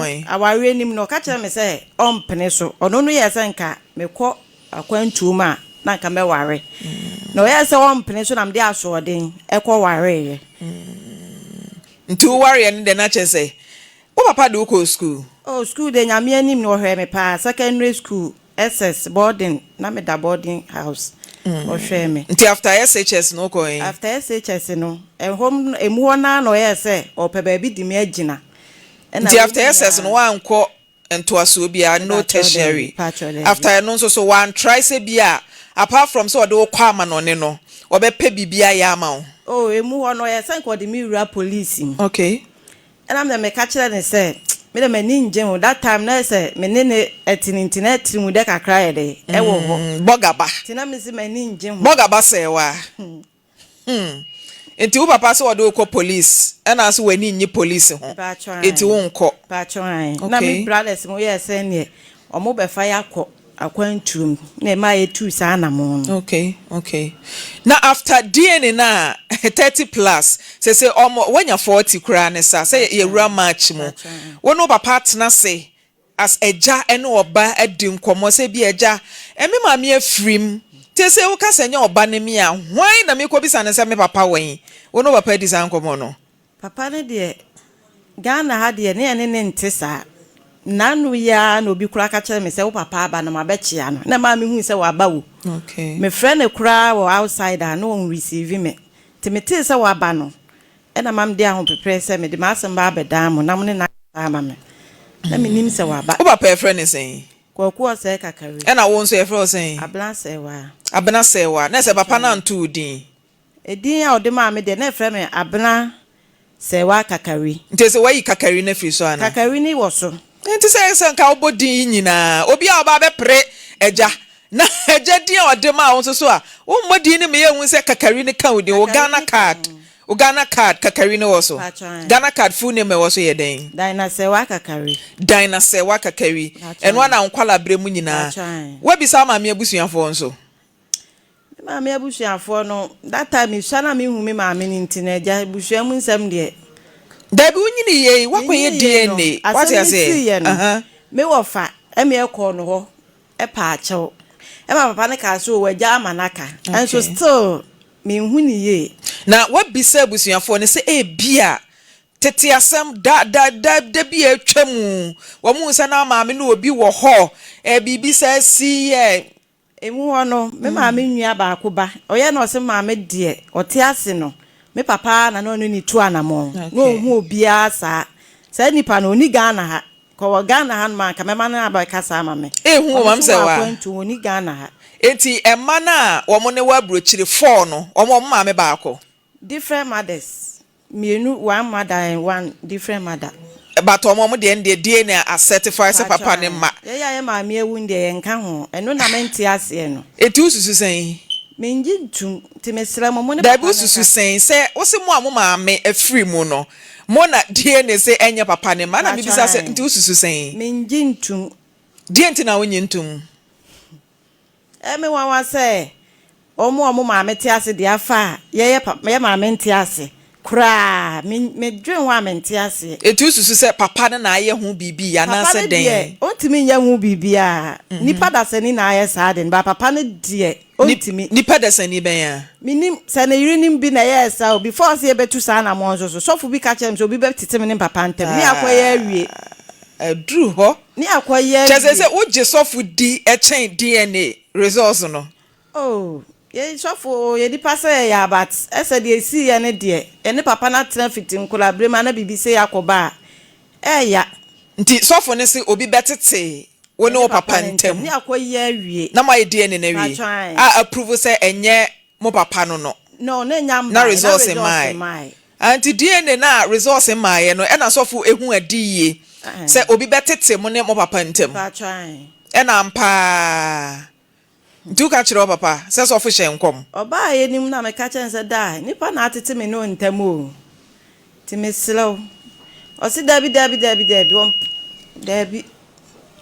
one aware nim no ka kire me say ompene so ono no ye say nka mekọ akwantu ma na nka me ware no ye say ompene so na me de aso den ekọ ware ye nti ware ne de na che say o papa do ko school oh school de nyame anim no hwe me pa secondary school SS boarding na me da boarding house o hwe me nti after SHS no ko after SHS no home emu na no ye say o pe ba bi di me agina nti after SS no wan ko entoaso bia no tertiary after no so one try say bia apart from so do kwa ama no ne no obepe bibia ya ama wo oh emu no ye say ko di me wura police okay and am the me ka kire ne say me de mani nje that time na say me ne internet mu de kakra ye de e wo ho bogaba tina me si mani nje bogaba say wa enti wo papa so do ko police and as wani nyi police ho enti wo nko pa chwan na me brothers mo ye say ne omo be fa yakọ akwantum na ma ye tu sa na mo okay now after DNA na 30 plus say omo when you 40 kura ne sa say ye wura match mo wo no papa tena say as eja ene oba adi nkomo say bi eja emi maame afrim te say wo ka senya oba ne mi a hwan na me ko bisa ne say me papa wen wo no papa di san nkomo no papa ne de Ghana ha de ne ntesa nanu ya na obi kura ka kire me say wo papa aba na mabechia no na ma me hu say wa aba wo okay me friend kura wo outsider no on receive me te me te say wa aba no e na mam de ahon prepare say me de ma asem ba abeda mo na mo ne na ama me na me nim say wa aba wo papa friend say kwaku say kakari e na wo nso e friend say abena say wa na say papa na ntu din edin ya ode ma me de na friend me abena say wa kakari nte say wa yi kakari na free so ana kakari ni wo so nti say nka obodi nyina obi a oba be pre eja na eja din ode ma won so a wo mmodi ni me yehun say kakari ni kan odi o Ghana card kakari ni wo so Ghana card full name wo so ye den Dinasewa kakari eno na nkwala bremu nyina wa bisa maame abusuafo nso maame abusuafo no that time you shana me hu me maame ni ntina eja abusuamu nsam de da bi unyini ye wakoye DNA what you say me wo fa eme ekọ no ho e pa achew e ma papa ne ka so waja amanaka and so still me hu ni ye na what bisa abusuafo ne say e bia tete asem da bi atwam wo mu nsa na maame no obi wo ho e bibi sa si ye emu ho no me maame nua ba akoba oye na o se maame de o te ase no me papa na no ni tu anamo no hu obia sa nipa no ni Ghana ha ko Ghana ha ma ka me ma na ba ka sa ma me hu o mam se wa akwantu ni Ghana ha enti emma na wo mo ne wa brochire 4 no o mo ma me ba ako different mothers mienu one mother and one different mother but o mo de DNA a certify se papa ne ma ya ma me ewu de nka ho eno na menti ase no eti ususu sen menji ntum ti mesra mo ne da bi ususu sen se wo se mo a mo maame afiri mu no mo na DNA se enye papa ne ma na me bisa se enti ususu sen menji ntum DNA na wonye ntum me wa se omo maame ti ase de afa ye maame nti ase kura me dwen wa me nti ase eti ususu se papa na aye ho bibi ya na se den ontimi nya ho bibi a nipa da se ni na aye sa den ba papa ne de ontimi nipa da se ni ben ya minim se na yiri nim bi na ye sa before se betu sa na mo so so fu bi ka chem so bi be tete me ne papa ntem ni akoye awie edru ho ni akoye chese se oje sofu di e chen DNA results no oh ye sofo ye di pase ya but ese de esi ye ne de ene papa na tena fitim kula brema na bibi se yakoba ya nti sofo ne se obi betete woni o papa ntem ni akoye awie na my DNA na wie a approve se enye mo papa no na nyamba na results in my anti DNA na results in my no e na sofo ehu adiye se obi betete mo ne mo papa ntem e na mpa Duka chiro papa se so fu hyenkom oba ye nim na me ka chen se da nipa na atete me no ntamo ti me slow o si dabi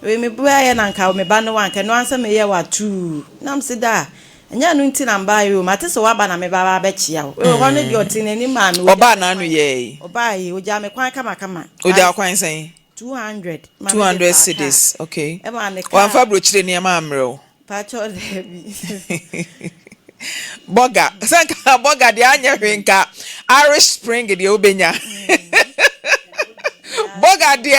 we me bua ye na nka me ba no wanka no ansa me ye wa tu nam se da enya no nti na mba yo mate se wa ba na me ba ba chia o ho ne di oti na ni ma no oba na anu ye oba ye o ja me kwan kama o ja kwan sen 200 200 cedis. Okay. Emma ne One car. fabric ni amro. Pacho Debbie. Boga. Sanka boga de anya hwenka. Irish Spring de obenya. Boga de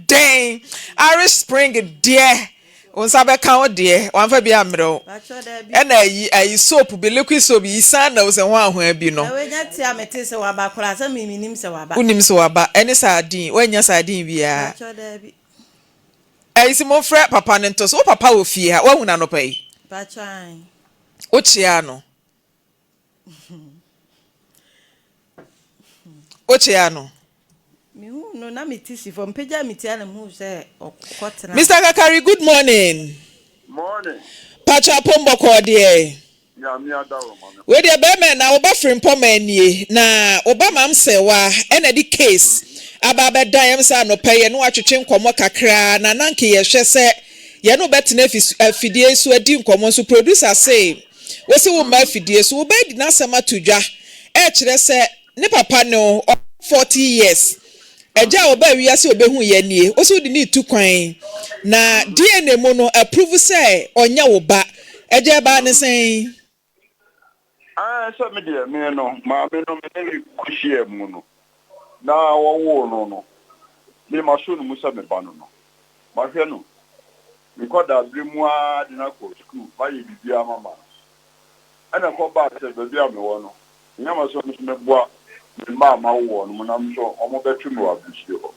den. Irish Spring de. Onsa be kan o de. One fa bi amro. Pacho Debbie. And ayi soap be liquid soap yi san na o se ho ahon abi no. Na we nya tia mete se waba kora se mi nim se waba. Unim se waba. Eni sardine. Wanya sardine bia. Pacho Debbie. Ayi si mo frɛ papa ne nto so papa wo fie ha. Wa hu na no pai. Pacho ai. O chia no. Ochia no. Mihu no na metisi from peja metia na mu se okotena. Mr. Kakari, good morning. Morning. Pacha pombo ko de. Ya mi adawo mama. We de be me na Oba Frimpomaa nie na Oba mam sewa ena di case aba be dan yam sa no peye no atwetwe nkomo kakra na nanke ye hwe se ye no betena afidie so adi nkomo so producer say we se wo ma afidie so wo be di na sama tudwa e kire se ne papa no 40 years eja oba wiase obehu ye nie o so di ni tu kwan na DNA mo no approve say onya wo ba eja ba ne sen So me dear, me no, ma me no me kushie mu no. Na wo no. Me ma so no musa me ba no. Ma hwe no. Me ko da brimu a di na ko school, ba ye bibia mama. Ana ko ba se bibia me wo no. Nya ma so me boa me ma ma wo no, na me so omo betwe me wa busie ho.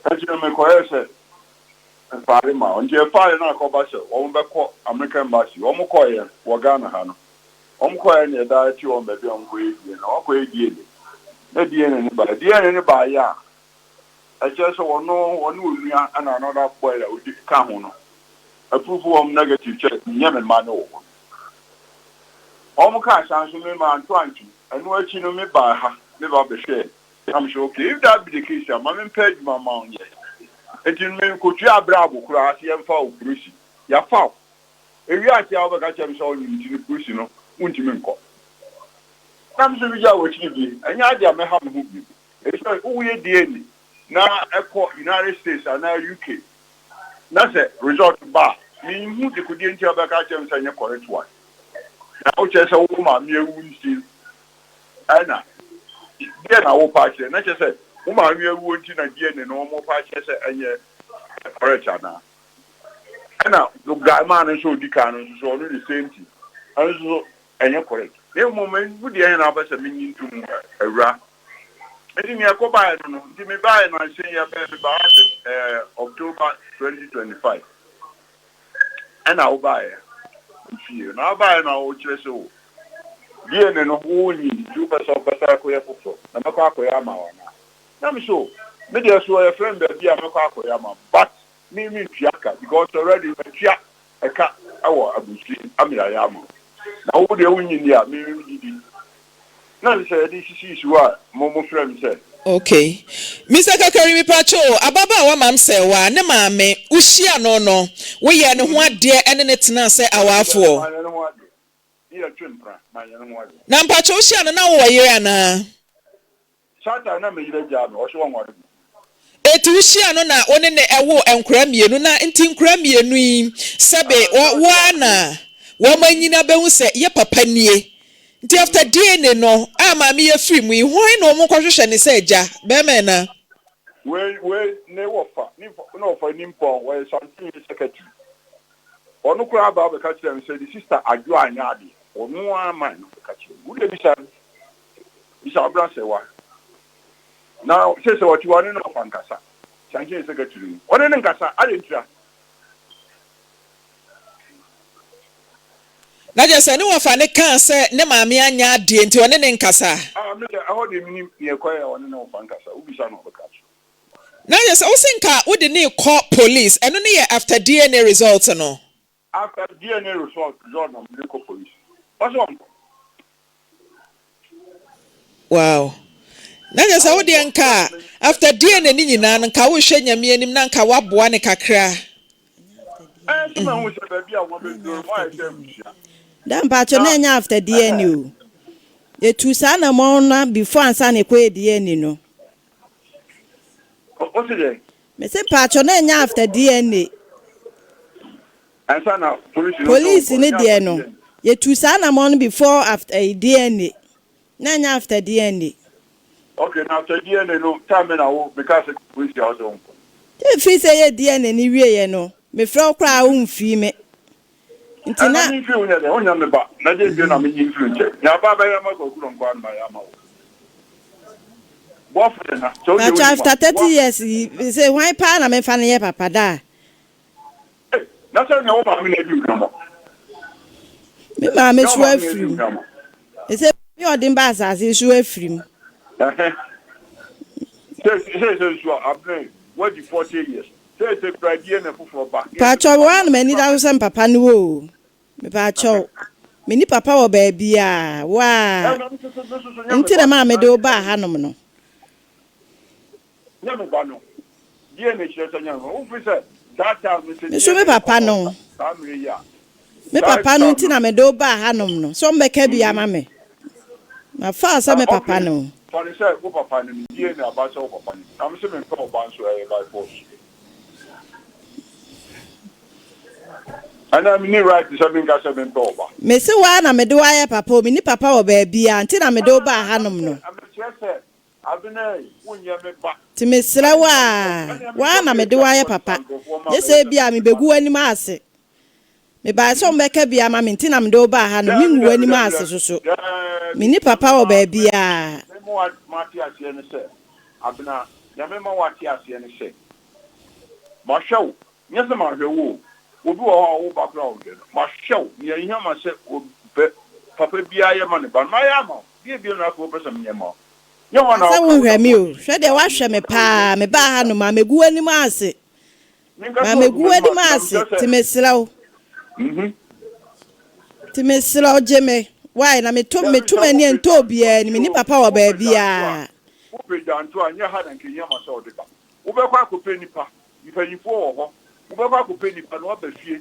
Kaji me ko ese pare ma, onje pare na ko ba se, omo be ko American embassy, omo ko ye wo Ghana ha no. Omko ene da ti on be onko edie na okọ edie ni na die ne ba ya a che so wono onua ana another boy la odi ka ho no approve negative check nyame ma no wo omka sanso me ma anto antu enu achi no me ba ha me ba be hwe am sure okay if that be the case ma me page ma on ye etin me ko tu abra abukura ase emfa okurusi ya fa ewi ati awo ka che me so onyi ni kurusi no untimi nko nam so bija wo chibi anya adia me ha me hu bi e so uye DNA na eko United States na UK na se result ba mi hu de kudi nti abaka chem sanye correct one na o che se wo ma mi ewu nsi ana dia na wo pa che na che se wo ma mi ewu nti na DNA no mo pa che se anye correct ana lo guy man so dika no so no the same thing also enye correct e moment bu dia na ba se minyi ntum awura edi mi akoba no ndi me ba na se ya be ba October 2025 ana o ba ya fie na ba na o kire so die ne no wo ni ju ba so ba sa ko ya fuso na me kwa ko ya ma wana na me so me dia so ya friend be bia me kwa ko ya ma but me tiaka because already me tia eka awo abusi amira ya ma na wo de wunyi ni a me di na le say this is what mo friend say okay Mr. Kakari mi pacho ababa wa mam se wa ne maame uhia no wo ye ne ho ade ene ne tena se awafo na mpacho uhia no na wo yere ana sata na me yire ja no o so won etu uhia no na one ne ewo enkura mienu na nti nkura mienu yi sebe wo na wo manyina behu se ye papa nie nti after DNA no ama me ye free mu hwan na omo kwahwehwe ne se eja be me na we ne wofa ni no fa ni mpo we something secretary onu kura ba be ka kire me say the sister adwo anya ade onu ama no ka kire wo de bisa bra se wa now se what you want no fa nkasa change secretary onu ne nkasa ade ntira na je se ne wo fa ne kan se ne maame anya ade nti one ne nkasa me aho de mi ni kwa ya onu ne fa nkasa ubisa no be ka kire na je se o sinka wo de ne call police eno ne ye after DNA results no after DNA result no me call police what's wrong wow na je se wo de nka after DNA ni nyina nka wo hwe nyame anim na nka waboa ne kakra so me hu se ba bia wo be do why dem Dan pacho na nya after DNA o. Etu sa na mo na before ansa na kwa DNA no. o se de Me say patcho na nya after DNA. Ansa na Police ni de no. Ye tu sa na mon before after DNA. Na nya after DNA. Okay, now after DNA no time na wo because police house on. If he say DNA ni wie ye no. Me fra kra umfi me. Nti na ni fi unya de onya me ba. Na je bi na me yin fi nche. Ya ba ba ya ma ko kuro ngwan ma ya ma wo. Boyfriend na. So but after 30 years he say why pa na me fa ne ye papa da. Na say na wo ma me na bi no. Me ma me shu afrim. He say me odin ba asase shu afrim. Say so abne what the 40 years. Say brady na fufu ba. Patcho wan me ni da so papa no o. Me patcho. Me ni papa wo ba bia. Wa. Nti na ma me de oba hanom no. Nyame ba no. Die na chire sanya no. Wo fi say that time me say. Me so me papa no. Me papa no nti na me de oba hanom no. So mbeka bia ma me. Na fa sa me papa no. For the say wo papa no die na ba say wo papa no. Na me say me ko ba so e by force. And I'm ni right to something got something over. Me say wa na me de wa ya papa o me ni papa wo ba bia nti na me de oba hanom no. Ti me sra wa na me de wa ya papa. Yese bia me begu anim ase. Me ba so mbeka bia ma me nti na me de oba hanom me ngu anim ase soso. Me ni papa wo ba bia. Me mo mati ase ne se. Abena ya me ma wati ase ne se. Ma show. Nyese ma hwewo. Obi wo background no. Ma show. Ye ihe ma se papa bia ya ma ne ba. Ma ya ma. Bia na ko pesa me ma. Asa wo hwɛ mi o hwɛ de wa hwɛ me pa me ba ha no ma megu anim ase ma megu anim ase ti me sraw ti me sraw je me why na me to mani ento bia ni me ni papa wa ba bia wo pe danto anya ha na nkenya ma so de ba wo be kwa akopɛ nipa yifo wo ho wo be kwa akopɛ nipa no ba fie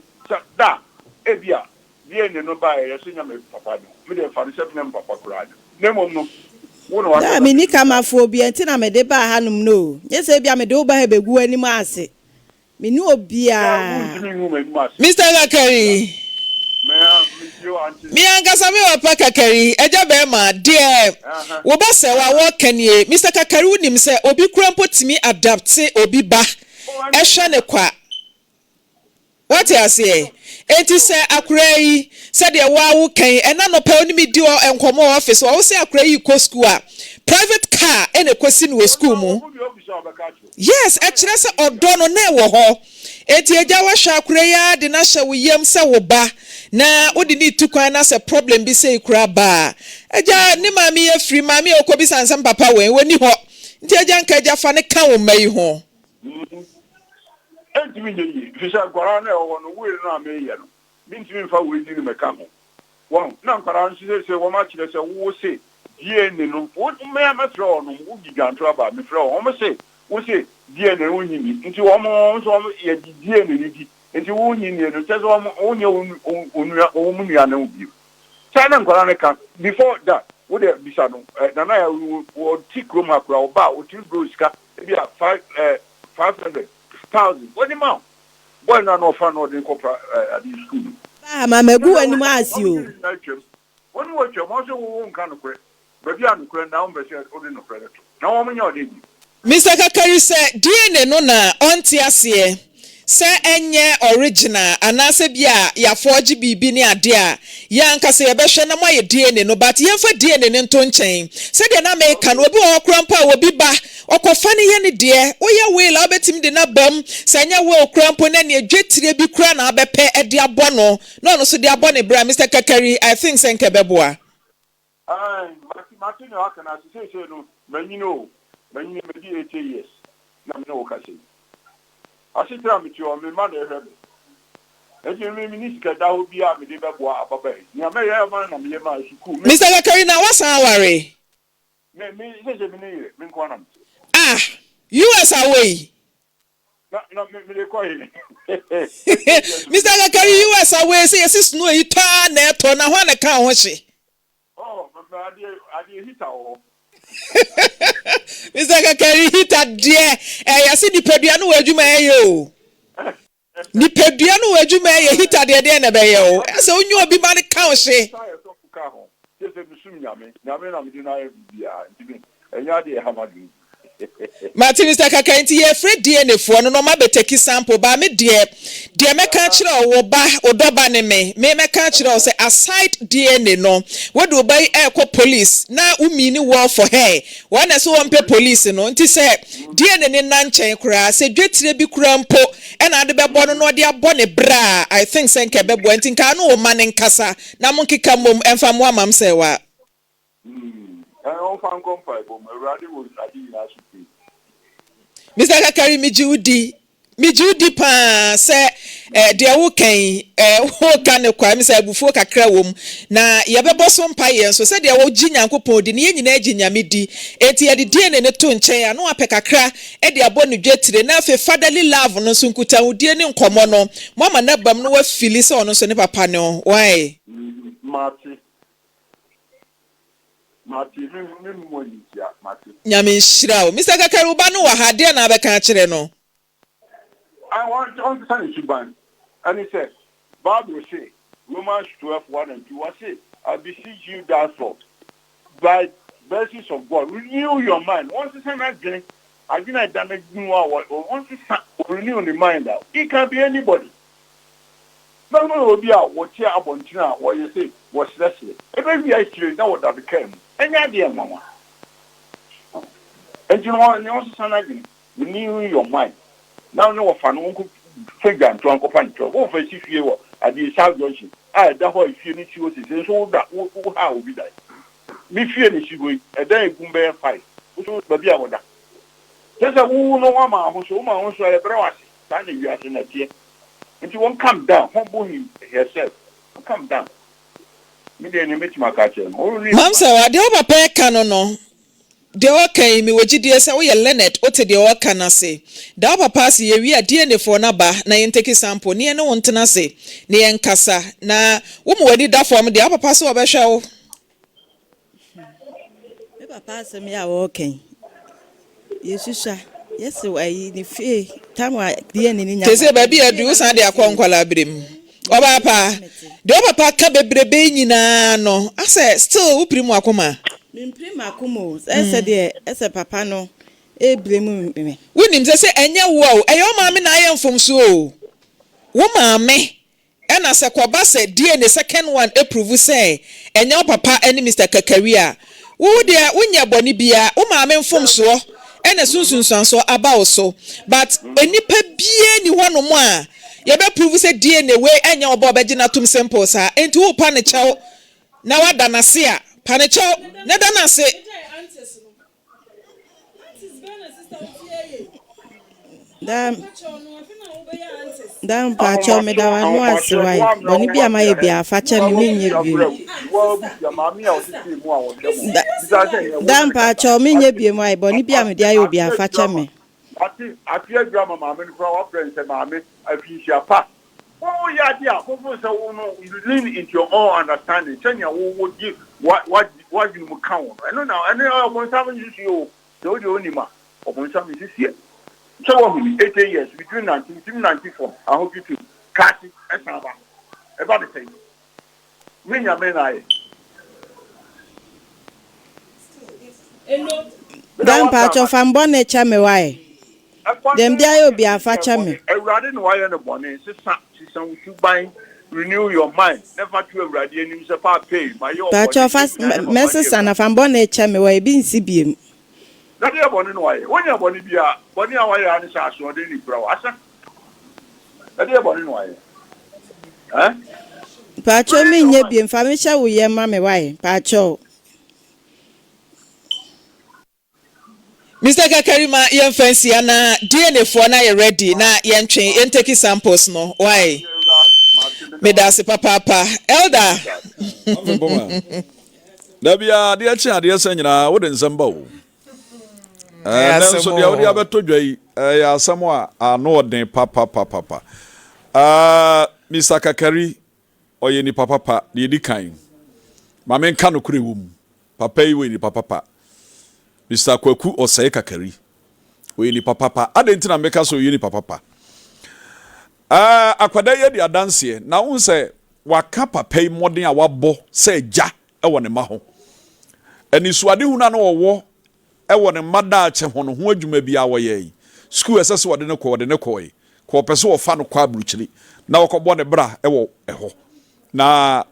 da ebia die ne no ba ye so nya me papa no me de fa ne se me papa kura ne mom no da me ni kama fo bia nti na me de ba hanum no yese bia me de oba ha begu anim ase me ni obia Mr. Kakari mi angasa me wapa Kakari eja be ma de wo ba se wa wo kanie Mr. Kakari unim se obi kura mpotimi adapt obi ba ehwe ne kwa what you say enti se akura yi se de wa wo kan ena no pa oni mi di o enkomo office wo se akura yi ko school a private car ene kwesi no school mu yes e kire se odo no na wo ho enti eja wa hwa akura ya de na hwa wo yam se wo ba na odi ni tukwan na se problem bi se ikura ba eja ni mami ye free mami okobi sansam papa we woni ho nti eja nka eja fa ne ka wo mai ho Entimi nyi fisha kwara na wo no we na me ye no bintimi fa we di ni meka ho won na kwara nsi se wo ma kire se wo se DNA no wo me ametro no wo giganto aba me fro wo me se wo se DNA wo nyi ni nti wo mo so ye DNA ni di nti wo nyi ni no tezo wo nye onua wo mu nua na obi chana kwara ne ka before that wo de bisa no na ya wo tikro makura wo ba wo tikro sika e bia 500,000 what the amount? Boy, no fun or the copper at the school. Ah, Mama, go and ask you. When watch your mother won't kind of credit, but you are credit down, but you're holding no credit. Now, I'm in your day. Mr. Kakari said, DNA no na onti ase se enye original anase bia ya 4G bibi ni ade a ya nkase ye behwe na moye DNA no but ye fa DNA ne nto nchen se de na America no obi wo krampa obi ba okofa ne ye ne de oye we la obetim de na bam se nya we okrampo na ne adwetire bi kura na abepe e de abono no so de abone bra Mr. Kakari I think se nkebeboa Martin Hakana say no manino me di 8 years na me no okase asitra mi ti o me ma na ehebe eji me minister da ho bia me de beboa ababa ni ameya ma na me ma school Mr. Kakari na wasan aware me se me ni me nko na US away na me le ko ile Mr. Kakari US away say yes no ita na eto na ho na ka ho hye oh adi hita o Mr. Kakari hita dear. I see the pediano where you may yo. The pediano where you may hita the end of yo. So you be man council. Martin Mr. Kakanti ye free DNA for no ma be take sample ba me de me ka kire wo ba odoba ne me ka kire say aside DNA no we do buy police na umi ni war for her one so one pay police no nti say DNA ne na nchen kura say dwetire bi kura mpo e na de be bo no de abo ne bra I think say nke be bo nti ka no wo ma ne nkasa na mo nkeka mom emfa mo amam say wa Mr. Kakari Mijudi pa se de wo kan wo kan ne kwa mi se abufuo kakra wom na ye bebo so mpa ye so se de wo gi Nyankopon di ne ye nyina gi nyame di enti ye de die ne to nchen ya no apɛ kakra e de abo ne dwetire na fe fatherly love no so nkuta wudie ne nkomo no mama na bam no wa fili se ono so ne papa ne why Mati Nyame nhyira Mr. Kakari uba no wa hade na abeka kire no I want to say to ban and he said Bible say Romans 12:1-2 I say I beseech you therefore by mercies of God renew your mind once you say again I done or once you renew the mind out it can be anybody no will be out what here about what you say what's less every actually know what that became any idea mama and you know and also son again renew your mind now no fan won't figure and to uncle Pancho go for if you at the South Junction I that why if you need to say so that how will be that me fear is you going a day gumbe fight so baby I would that just a who no one who so my own so a brass standing you as in a tear and you won't come down humble him yourself come down me the enemy to my catcher Mam say wa de papa kan no de okay mi wogidie say we Leonard ote de o kan ase da papa se ye wi ade ne fo na ba na yen take sample ne ne wontena se ne yen kasa na wo mo wadi da form de papa se wo be hwe wo me papa se me ya wo kan yesusa yes wai ni fe tamwa de ne nya tese ba bi adu san de akonkwala brem oba pa de papa ka bebrebe nyina no ase still wo primu akoma Mimprima kumo ese de ese papa no ebremu me wonim se enye wo eyo maame na ayemfomso o wo maame ena se koba se die ne second one approve say enye wo papa ene Mr. Kakari a wo de wonya boni bia wo maame mfomso ena sunsunsanso aba wo so but enipa bie ni hono mo a ye be prove say die ne we enye wo ba obegina tum simple sa enti wo pa ne chew na wada na se a Panicho, neda na se. Dan pacho me da wanu asiwai. Boni bia maye bia facha mi minye bi. Dan pacho minye bi mai boni bia me dia yo bia facha me. Ati grandma mama ni kwa friend say mama afisia pa. Oh yeah, dear. You lean into your own understanding. Tell you what give what you count. I know now. I know when someone you see you, the only man. Or when someone is here. So what 8 years between 1994. I hope you to catch it and about the same. Me ya men I. Dan pacho fambo ne cha me wai. Dem dia yo bia facha me. Everybody know why on the bonnet. Some you buy renew your mind. Never to everybody and you pay. My pacho fast message and fambo ne cha me wai bi nsi biem. That you born no why. When you born bia, born ya why an sa so dey bro. Asa. That you born no why. Eh? Pacho me nye biem fa me sha wo ye ma me wai. Pacho Mr. Kakari ma yen fancy ana DNA for na you ready na yen twen yen take samples no why me da se papa elder da bia de achi ade asa nyina wo de nsamba wo so de wo de abeto dwai ya asamo a no odin papa Mr. Kakari oye ni papa de di kan ma men ka no kure wo mu papa yi we ni papa Mr. Kwaku Osei Kakari. We ni papa. Adentina meka so you ni papa. Akwada ye dia dance na won say waka papa yi modern a wabo say ja e wo ne ma ho. Ani suade hu na no wo e wo ne mada ache ho no ho adwuma bia wo ye. School esese wo de ne ko yi. Ko pese wo fa no kwa bruchiri. Na wo kɔbɔ ne bra e wo ho. Na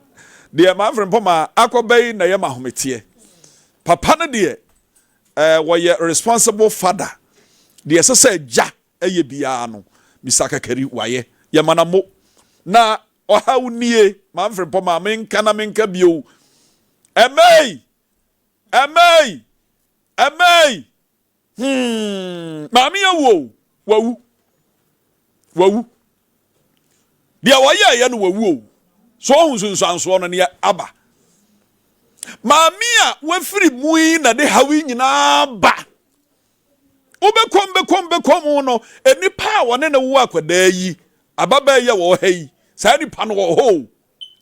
de Maame Frimpomaa akɔbɛyi na ye ma hometie. Papa no de wo ye responsible father. De esese ja eye bia no. Mr. Kakari waye yamanamo na oha unie Maame Frimpomaa menka bio emei maami yawo wawu dia waye ya no wawu so hunsunsanso no ne aba maami a wafiri mui na de hawi nyina ba Ubekom no enipa wone ne wo akwada yi ababa ye wo ha yi sa nipa no wo ho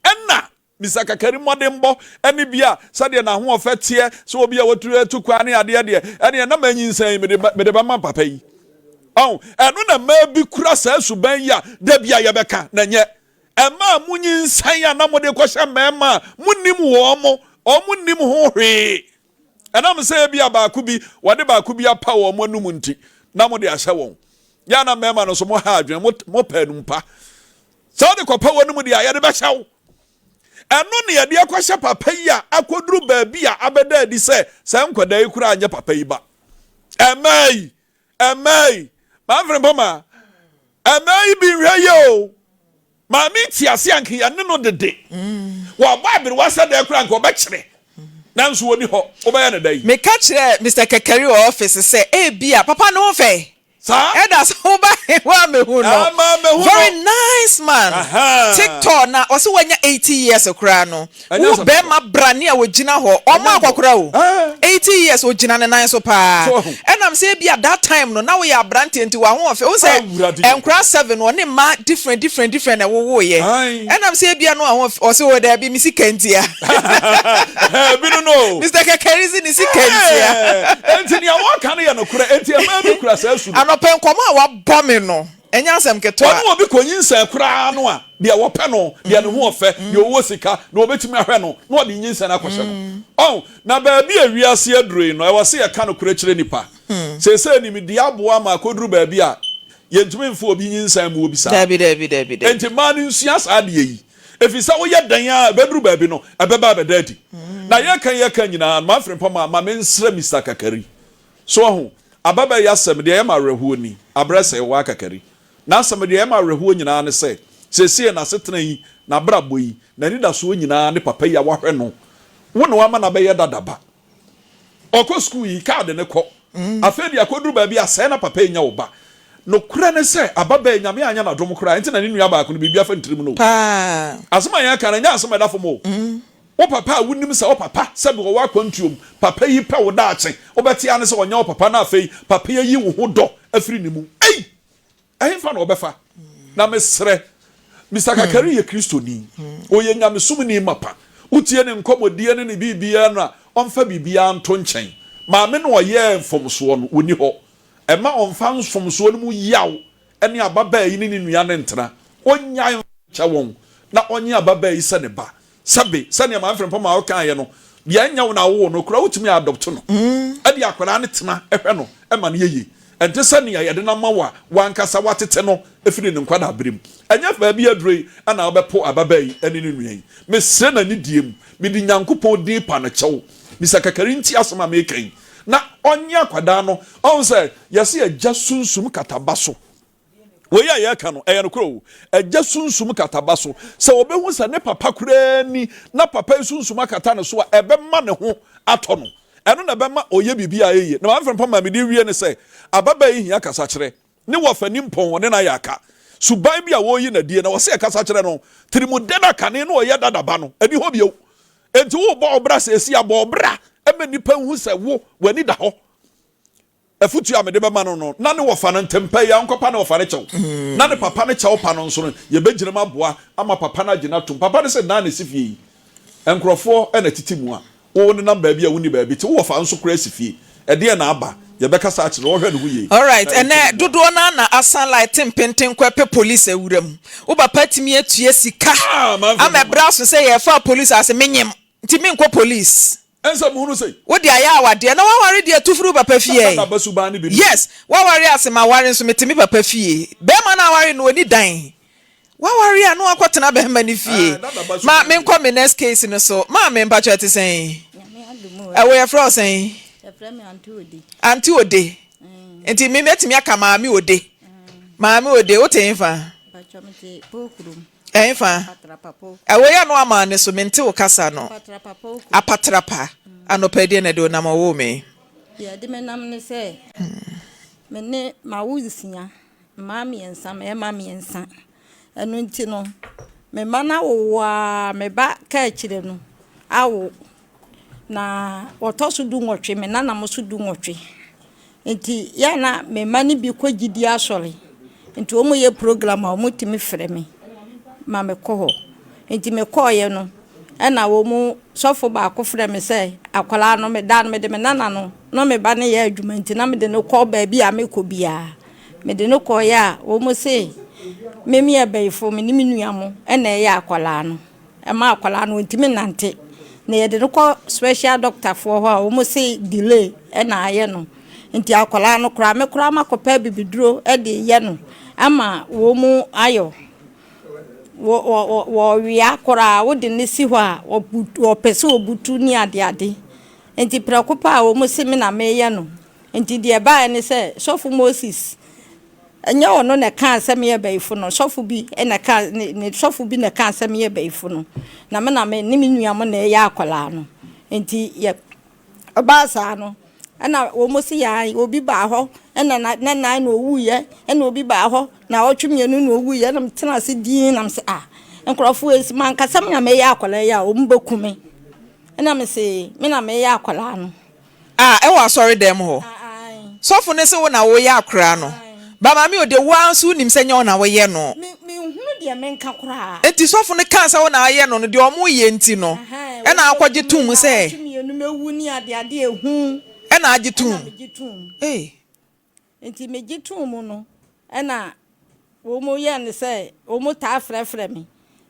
enna Mr. Kakari modembo eni bia sade na ho ofetie so obi a woturu atukwa ne ade ene na manyinsan mede ba ma papa yi enu na ma bi kura sa suban ya da bia ye beka na nye ema munyinsan ya na mode kwhye mema munnim wo mo munnim ho hwe Enam say bia baaku bi wode baaku bi apa wo mo anum nti na mo de ahye won ya na mema no so mo ha adwen mo panum pa so de kopa wonum de ya de be hyew eno ne ye de akwhye papa yi a akoduru baabi a abeda adi se nkwada yi kura anye papa yi ba emai Maame Frimpomaa emai bi hwe yo maami ti ase anke ya ne no dede wa bible wasa de kura anke obekire nanso woni ho obaya na dai me catch Mr. Kakari office say bia papa no fe sa that's oba wa me hu no very nice man TikTok na o se wanya 80 years okra no wo be ma brane a wogina ho o ma akokora o 80 years wogina ne nan so pa and am say bia that time no now we are brante nti wa ho fe o say enkra 7 no ne ma different na wo ye and am say bia no ho o se wo da bi mi sikantia bi no Mr. Kakari ni sikantia enti ni awon kan ye no kura enti e ma bi kura sa su pen koma wa bombe no enya asem keto a ono obi konyinsa kura no a de wo pe no de ne ho ofe de owo sika na obetimi ahwe no na ode nyinsa na kwhye no na ba bi awiase aduroi no e wo se ye ka no kura kire nipa se ni mi de aboa ma koduru ba bi a yentumi mfo obi nyinsa mu obi sa dabi enti ma ni nsua sa de yi efisa wo ye dan a beduru ba bi no ebeba bedadi na ye kan nyina Maame Frimpomaa ma mensre Mr. Kakari so ho ababa ya sem de yema rehuo ni abrese wa Kakari na sem de yema rehuo nyina ne se sese na setena yi na brabo yi na ni da so nyina ne papa ya wahwe no wo no ama na be ye dadaba okọ school yi card ne kọ afedi akoduru ba bi ase na papa nya wo ba no kura ne se ababa nya me anya na dom kura enti na ne nua ba ko no bibia fa ntirim no pa asema ya kana nya asema da fo mo wo papa wunim se wo papa sabe wo akwantuom papa yi pe wo da ache wo beti ane se wo nya wo papa na afei papa yi wo ho do afiri ne mu fa na wo befa na mesre Mr. Kakari ye Kristo ni o ye nya mesum ni mapa utie ne nkomodie ne bibia na onfa bibia nto nchen maame no ye mfomso no woni ho ema onfa mfomso no mu yaw ene ababa yi ne nua ne ntena onya cha won na onya ababa yi se ne ba sabe sani Maame Frimpomaa o kan ye no bia nya wo na wo no kura wutumi adopt no ade akwara ne tena ehwe no e ma ne yeye ente sani ya de na mawa wankasa watete no efiri ne nkwada abrem enya fa bia adroi ana obepo ababai ene ne nuan me se na ne diem me di nyankopon din pa na chew Mr. Kakari nti asoma me kan na onya kwada no on say yesi agya sunsum katabaso we ya ka no eya no kro agya sunsum katabaso se obehu se ne papa kura ni na papa sunsum akata no so a ebe ma ne ho ato no eno na be ma oye bibia eye na Maame Frimpomaa me di wie ne se ababa yi hia kasa kire ne wo fani mpon woni na yaka suban bia wo yi na die na wo se kasa kire no trimude na kane no oye dadaba no ani ho bio enti wo bo obra se esi abo obra ema nipa hu se wo wani da ho afutu amede be ma no na ne wo fa no ntempa ya nkopa na wo fa ne chew na ne papa ne chew pa no nso no ye begire maboa ama papa na gina tum papa ne se na ne sifie enkrofo e na titimu a wo ne namba bia woni ba bi ti wo fa nso kura sifie ɛdeɛ na aba yɛbɛkasa akyerɛ wɔhwɛ ne ho yie. Alright, and dodoɔ na asan like tempenten kwepe police awura mu. Wo papa timi atue sika. Amebra so say ye fa police ase menyem. Nti me nkɔ police. Ensa mu hunu say. Wo de aya awade na waware de atufuru papa fie. Yes, waware ase ma ware so metimi papa fie. Be ma na ware no oni dan. Waware anu akotena be ma ni fie. Ma me nkɔ me next case no so. Ma me mpa chete say. Ewo ye fro say. Anti ode. Enti me metimi aka maame ode. Maame ode o te nfa. Enfa. Ewo ya no ama ne so mente wo kasa no. Apatrapa. Anopede na de na ma wo me. Ya de me nam ne se. Me ne ma wo zisia. Maame ensa, me maame ensa. Enu nti no. Me mana wo wa me ba ka kire no. Awo na wotoso du nwotwe me na mo so du nwotwe enti ya na me mani bi ko gidi asori enti o mo ye program a o mo timi frɛ me ma me kɔ ho enti me kɔ ye no e na wo mo sofo ba ko frɛ me sɛ akwala no me dan me de me nana no me ba ne ye adwuma enti na me de no kɔ ba bi a me kɔ bia me de no kɔ ya wo mo se me mi abaifo me ni me nua mo e na ye akwala no e ma akwala no enti me nante na yede no ko special doctor for ho o mo say delay e na aye no nti akola no kura me kura makopa bibiduro e de ye no ama wo mu ayo wo wi akora wo de ne si ho a wo pese obutu ni ade nti preocupa wo mo se me na me ye no nti de ba ne se sofu Moses anya ono na kan asem ye baifo no sofu bi na kan ne sofu bi na kan asem ye baifo no na me ni me nua mo na ye akola no enti ye obasa no na wo mo si ya obi ba ho na owu ye na obi ba ho na otwemienu na owu ye na mtena se din na mse nkrofo esi man kasem na me ye akola ya o mbekume na me se me na me ye akola no e wa sorry dem ho sofu ne se wo na wo ye akra no Baba mi ode wansu nim se nya na wo ye no. Me hunu de me nka kura. Enti sofo ne kan se wo na ye no de omo ye enti no. E na akwaje tum se. Mienu mewu ni ade ehu. E na age tum. Enti me gitum mu no. E na wo mo ye ne se wo mo ta frefre me.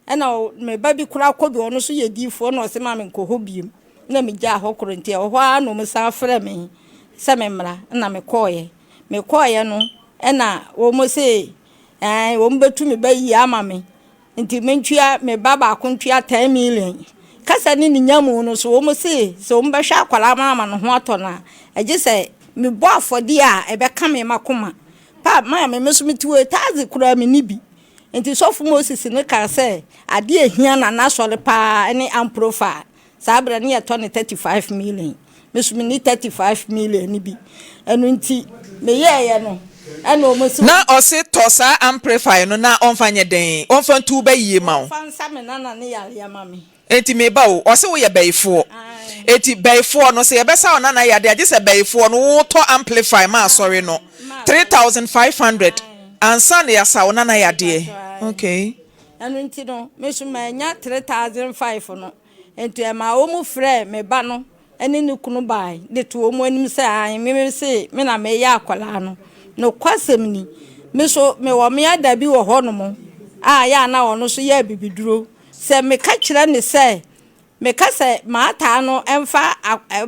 E na me ba bi kura kobi ono so ye difo na o se ma me nkoho biem. Na me gya ho koro enti ho a no me sa frɛ me. Se me mra na me koye. Me koye no ena wo mo se wo mbetu me bayi ama me nti mentua me baba akontua 10 million kasa ni nyamu no so wo mo se wo mbehwa akwala ama no ho atona age se me bo afode a ebe ka me makoma pa ma me meso metiwe tazi kura me nibi nti sofu Moses ne ka se ade ehia na sole pa ene amprofa sabra ne yeto ne 35 million meso me ni 35 million nibi enu nti me ye no na ose tosa amplify no na onfanye den onfan tu ba yie ma o fansa me nana ne yale ma me enti me ba o ose wo ye baifo enti baifo no se ye besa o nana yade age se baifo no wo to amplify ma sorry no 3500 ansa ne yasa o nana yade okay anu enti no me so ma nya 3005 no enti e ma o mu frɛ me ba no ene ne kunu bai de to o mu anim se an me se me na me ya akwala no no kwasem ni me so me wo me ada bi wo ho no mo ya na ono so ya bibiduro se me ka kire ne se me ka se maata no emfa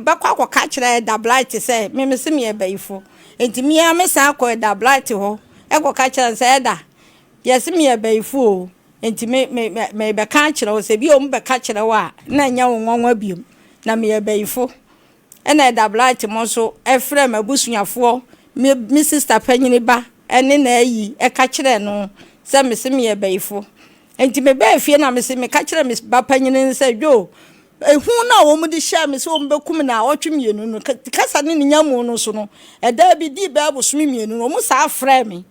bekwa kwa ka kire da blight se me se me baifo enti me ya me sa kwa da blight ho kwa ka kire se da yes me baifo enti me be ka kire wo se bi o me be ka kire wa na nya wo nwanwa biom na me baifo ena da blight mo so efre mabusuafo mi sister panyini ba ene na ayi e ka kire no se me se me baifo enti me ba fie na me se me ka kire me ba panyini se dwo ehu na wo mu di sha me se wo mbekum na otwemienu no kasa ne nyamu no so no e da bi di ba bo somienu no mo sa afra me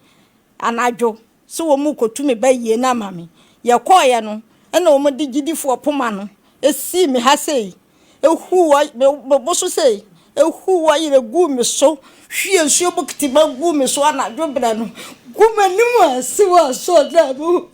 anadwo so wo mu kotu me ba yie na mame ye koye no e na wo mu di gidifo poma no esi me ha sei ehu wa bo so sei ehu wa yire gu me so hwie nsuo bokiti ba gu me so na dwobra no gu manim ase wa so da bu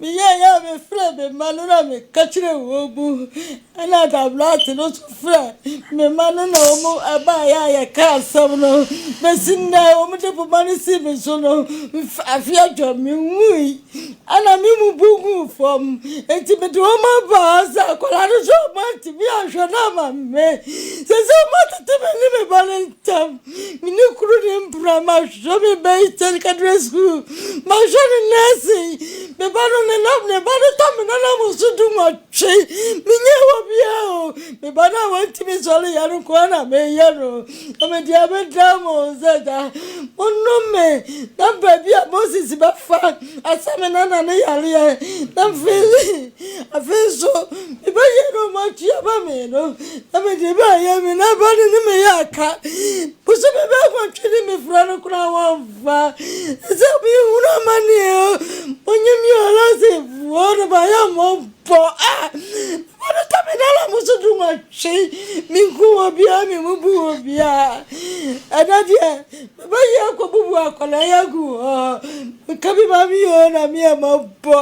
me ya me friend me manu na me kachire wo bu ana da blat no so friend me manu na omo aba ya ka asam no me sinna omo de po manu si me so no afia jo me hui ana me mu bugu fom enti me do ma ba za kola no so ma ti mi ahwe na ma me se ma tete me ni me balentam me ni kuru ni mpra ma so me be tel kadre school ma so ni nursing me ba no ne na ba no to me na mo so du mo twe me nye wo bia o me ba na wanti me so le ya no ko na me ya no me dia me damo zeda ono me na ba bia Moses ba fa asame na ne ya le na feel afenso me ba ye no ma ti ba me no na me de ba ye me na ba ni me ya ka puso me ba ko twe me fra no kura wa va se bi una mani o onye mi ola se vuoro ba ya mo po ora ta me na muso du ma che mi ku obia mi mu bu obia ana dia ba ye ko bubu akola ya gu ka bi ba mi o na mi mo po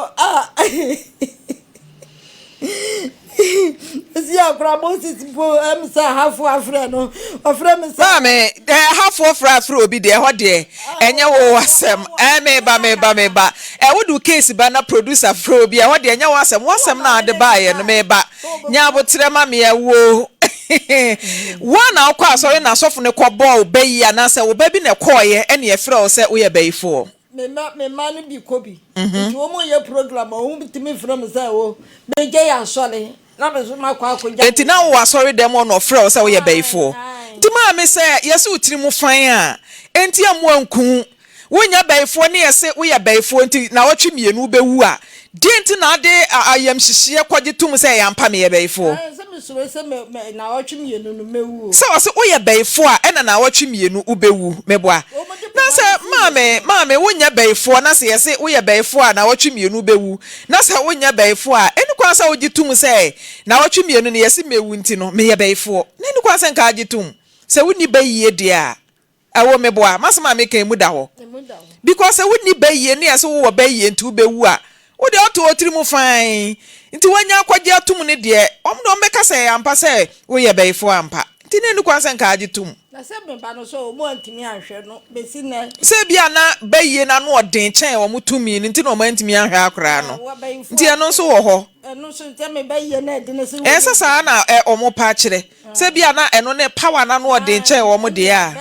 si akra Moses bo sa hafu afre no ofre me sa Maame hafu afre obi de ho de enye wo wasem me ba wo do case ba na producer afre obi ho de enye wasem na ade ba ye no me ba nya botre ma me wo wana akwa asori na asofo ne kobọ obayi anase wo ba bi ne koye ene ye frɛ wo sɛ wo ye bayifo me ma no bi kobi nti wo mo ye program o mo bitimi frɛ me sɛ wo be ge ya sɔle na be so ma kwa akɔgya enti na wo asori dem no frɛ wo sɛ wo ye bayifo nti ma me sɛ yesi utiri mu fan a enti amu anku wo nya bayifo ne yesi wo ye bayifo enti na wotwe mienu bewu a denti na ade ayam hihie kwaje tum sɛ yampa me ye bayifo na wotwe mienu no mewu sɛ wo sɛ wo ye bayifo a ɛna na wotwe mienu ubewu meboa na sɛ maame wonya bayifo na sɛ yɛse woyɛ bayifo a na wotwe mienu bewu na sɛ wonya bayifo a eni kwa sɛ wogi tum sɛ na wotwe mienu ne yɛse mewu nti no meyɛ bayifo na eni kwa sɛ nka agi tum sɛ wonni bayiye de a awo meboa masema me kan mu da ho because sɛ wonni bayiye ne yɛse wo bayiye nti ubewu a wo de oto otiri mu fan nti wonya akwaje atum ne de omdo mbeka sɛ ampa sɛ woyɛ bayifo ampa nti ne eni kwa sɛ nka agi tum na se me ba no so mo antimi ahwe no be si na se bia na bayiye na no odin chen wo mutumi nti no mo antimi ahwe akra no nti eno so wo ho eno so nti me bayiye na de na se esa sa na omo pa kire se bia na eno ne power na no odin chen wo mo de a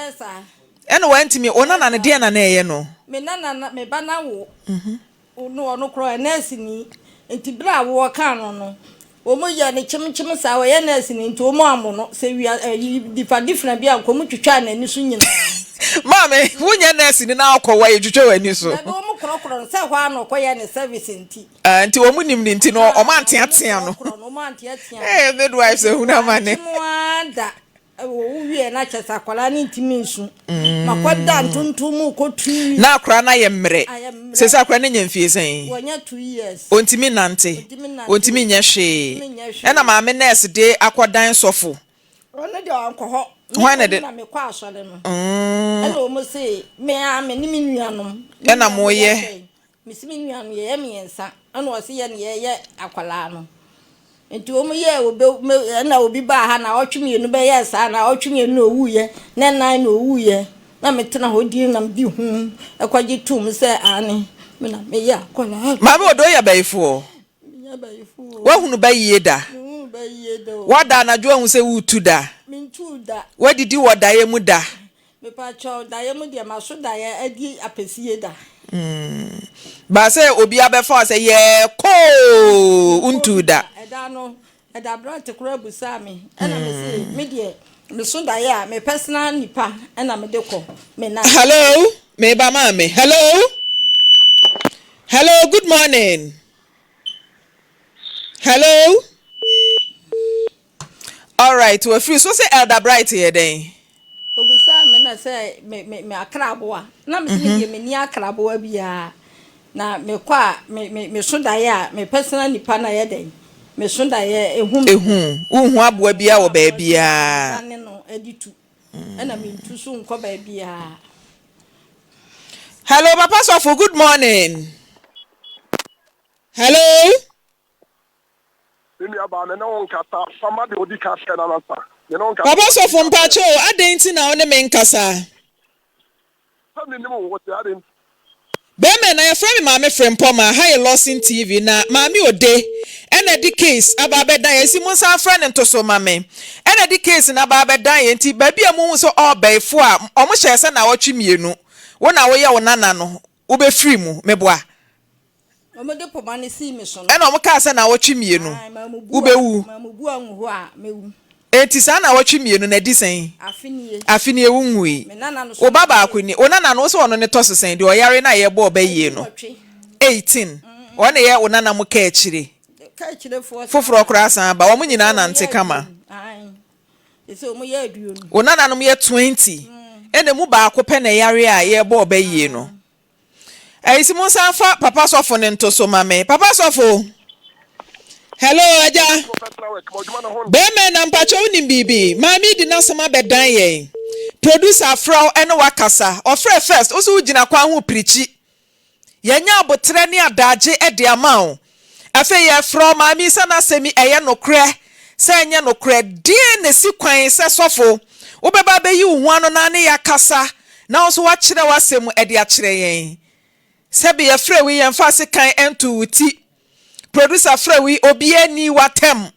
eno wo antimi ona na ne de na na eye no me na me ba na wo no ono kro na sini nti bra wo ka no omo ya ne chimchim sa wo ya na sini nti omo amo no se wi different bia nko mu twitwa na ni so nyina maame wonya na sini na akọwa etwitwa wani so na omo krokro se hwa no koye ne service nti nti omo nim ni nti no omo anteatea no omo anteatea midwife se huna mane mwanda wo wie na chesa kwala ni ntimi nsu makwada ntuntum ko 2 years na akra na ye mmre se se akra na nyamfie sen wonya 2 years ontimi nante ontimi nyehwe ena maame nurse de akodan sofo ono de ankoho hwana de na me kwa asole no ena o mo se me a me ni me nuanom ena mo ye me si me nuanom ye miensa ena o se ye ne ye akwala no enti omo ye obe na obi ba ha na otweme enu be ye sa na otweme enu owuye na nan na owuye na metena hodi na mdi hu ekwaje tum se ani me na me ya kola maame odo ye bayifo ya bayifo wa hunu bayiye da bayiye da wada na jo hu se wutu da mintu da wadidi wodaye mu da me pa cho da ye mu de maso da ye adi apesiye da ba se obi abefa se ye ko untu da eda no eda brante kura busa mi ena me se me de me so da ya me personal nipa ena me de ko me na hello me ba mame hello good morning hello all right we free so say elder bright here then obusa me na say me akrabo na me se me ni akrabo bia na me kwa me so da ya me personal nipa na ye den me so da ye ehun aboa bia wo ba bia na no editu na me ntu so nko ba bia hello papa so for good morning Hello. Mimi abana na onkata sama de odi ka se na nasa. Ye na onkata. Papa so from Pacho, adenti na one men kasa. Sami ni mo wote ade. Bema na your friend Maame Frimpomaa ha Lawson TV na Maame Ode ena di case ababeda yesi mo san friend nto so mame. Ena di case na ababeda yenti ba bia mu so obaifo a omo hyese na wotwe mienu. Wo na wo ye wo nana no wo be free mu meboa. Omo de poma ne si me so no. Ena omo ka se na wotwe mienu. Wo be wu. Mamubu anhu a mewu. Enti sa na wotwe mienu na di sen. Afini ewu nwui. O baba akuni o nana no so ono ne toso sen de oyare na ye bo obaye no 18 one ye o nana mu ka akire foforo kura san ba wo nyina na nte kama eso mo ye aduo no o nana no ye 20 ene mu ba akopɛ na yare a ye bo obaye no isi mo san fa papa sofo ne ntoso mame papa sofo. Hello aja. Bema na mpacho ni bibi. Mami di na sama bedan ye. Producer Frau eno wakasa. Ofre first oso ugina kwa hu prichi. Yenya abotre ni adaje ede amao. Afe ye Frau mami sana semi eye nokre. Se enye nokre die ne si kwan se sofo. Obeba be yi hu ano na ne yakasa. Na oso wa kire wasemu ede a kire yen. Sebi ye frɛ wi yen fa se kan entu wuti. Producer Frewi obie ni watem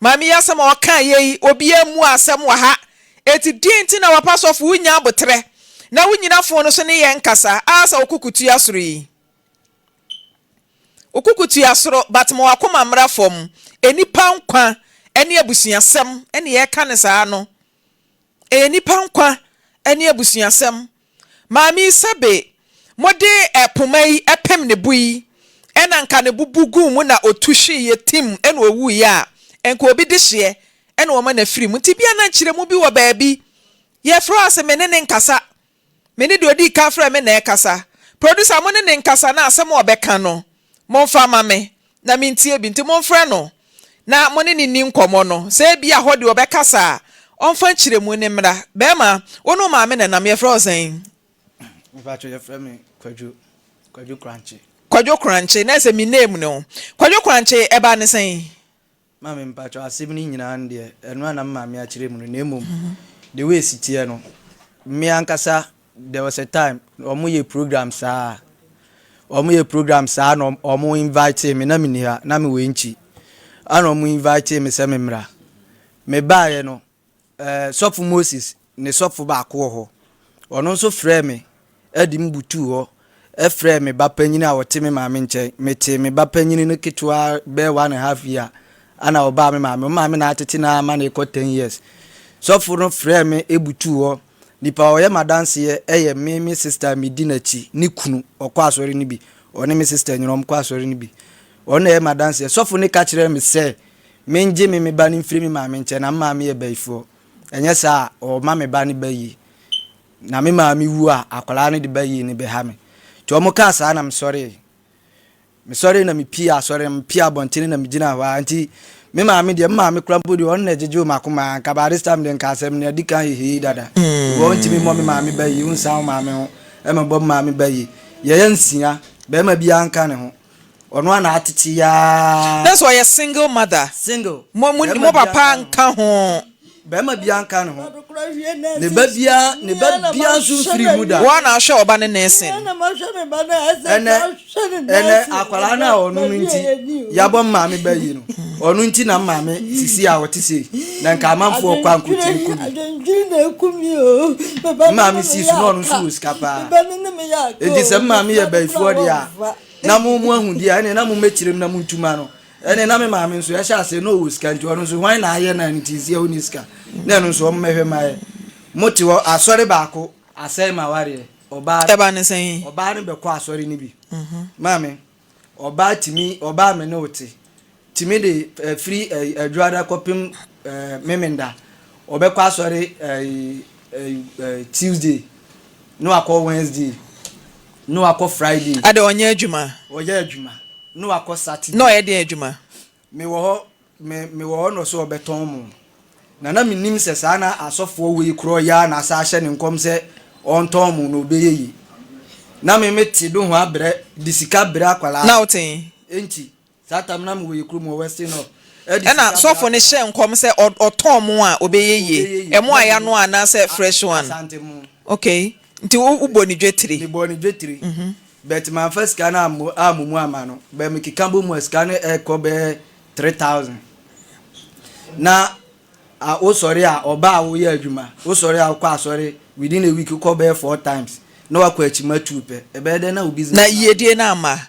mami yasema wakan ye obie mu asem wa ha eti dinti na wapa of wunya abotre na wunyina fo no so ne ye nkasa asa okukutu asoro yi okukutu asoro but mo akoma mra fom enipa nkwa ene abusuasem ene ye ka ne saa no enipa nkwa ene abusuasem mami sabe mode epomai epem ne bui ena nka ne bubugu mu na otuhwe ye tim ena owu ya enka obi de hye ena wo ma na firi mu ti bia na nkire mu bi wo baabi ye fro ase me ne nkasa me ne de odi ka fra me na ekasa producer mo ne nkasa na asem obeka no mo mfa mame na me ntie bi nti mo mfra no na mo ne ni nkomo no se bia hode obekasa onfa nkire mu ne mra be ma wono ma me na me fro osan me fa ye fra me kwaju Korankye Kwajo Korankye na se mi name no Kwajo Korankye eba ne sen Maame mpacho asem ni nyina nde eno na maame a kire mu no emom the way sitie no me ankasa there was a time omo ye program saa no omo invite me na me ni ha na me we nchi ana omo invite me se me mra me baaye no sofu Moses ne sofu ba ko ho ono nso frɛ me adim butu ho efre me ba panyini a wote me maame nche mete me ba panyini no ketwa be 1.5 year ana oba me maame na atete na ma na ekọ 10 years so for no frɛ me ebutu ho nipa oye madanse ye me sister me dinachi ni kunu okọ asori ni bi one me sister nyirom kọ asori ni bi one ye madanse so for ne ka kire me se menje me ba ni mfiri me maame nche na maame ye baifo enye sa o ma me ba ni bayi na me maame wu a akwala ne de bayi ni be ha me Tomo kasa na me sorry na me pia sorry me pia bontini na me gina wa anti me maame de maame krampo de on na jeju makoma ka ba this time den ka asem na dika hehe dada wo ntimi mo me maame bayi unsa maame ho e ma bom maame bayi ye yansia be ma bia anka ne ho ono na atete ya that's why a single mother mo papa anka ho be ma bia anka ne ho ne ba bia so free muda wa na hwe oba ne nesen ene akwala na onu nti ya bom maame bayi no onu nti na maame sisi a wote sei na nka amanfo kwa nkuti nkumi maame sisi no onu so skapa edi se maame ye bayi fo dia na mu ahu dia ene na mu mechirem na mu ntuma no ene na me maame nso ya sha se no wuska nti onu so hwan na aye na nti sia oniska na no so mmehwe mae moti wo asori baako asai maware oba eba ne sen oba ne be kwa asori ni bi maame oba timi oba me no ti timi de free adwada kopim memenda obekwa asori Tuesday no akọ Wednesday no akọ Friday ade onye adwuma no akọ Saturday no ye de adwuma me wo no so obeton mu na minim se sana asofo we kro ya na sa hye ne nkom se onton mu no beyeyi na me meti do ho abre disika bre akwala na otin enti Satam na mo yekru mo west no. Ena so for ne hye nkom say oton mo a obeyeye emo aya no ana say fresh one. Okay. Nti ubo ni dwetiri. Ni bo ni dwetiri. But my first scan amumu amano. Be me kikambo mu scan ko be 3000. Na o sorry a oba wo ye adwuma. O sorry a kwa sorry within a week ko be 4 times. No akwa achima 2 pe. E be de na o business. Na yedie na ama.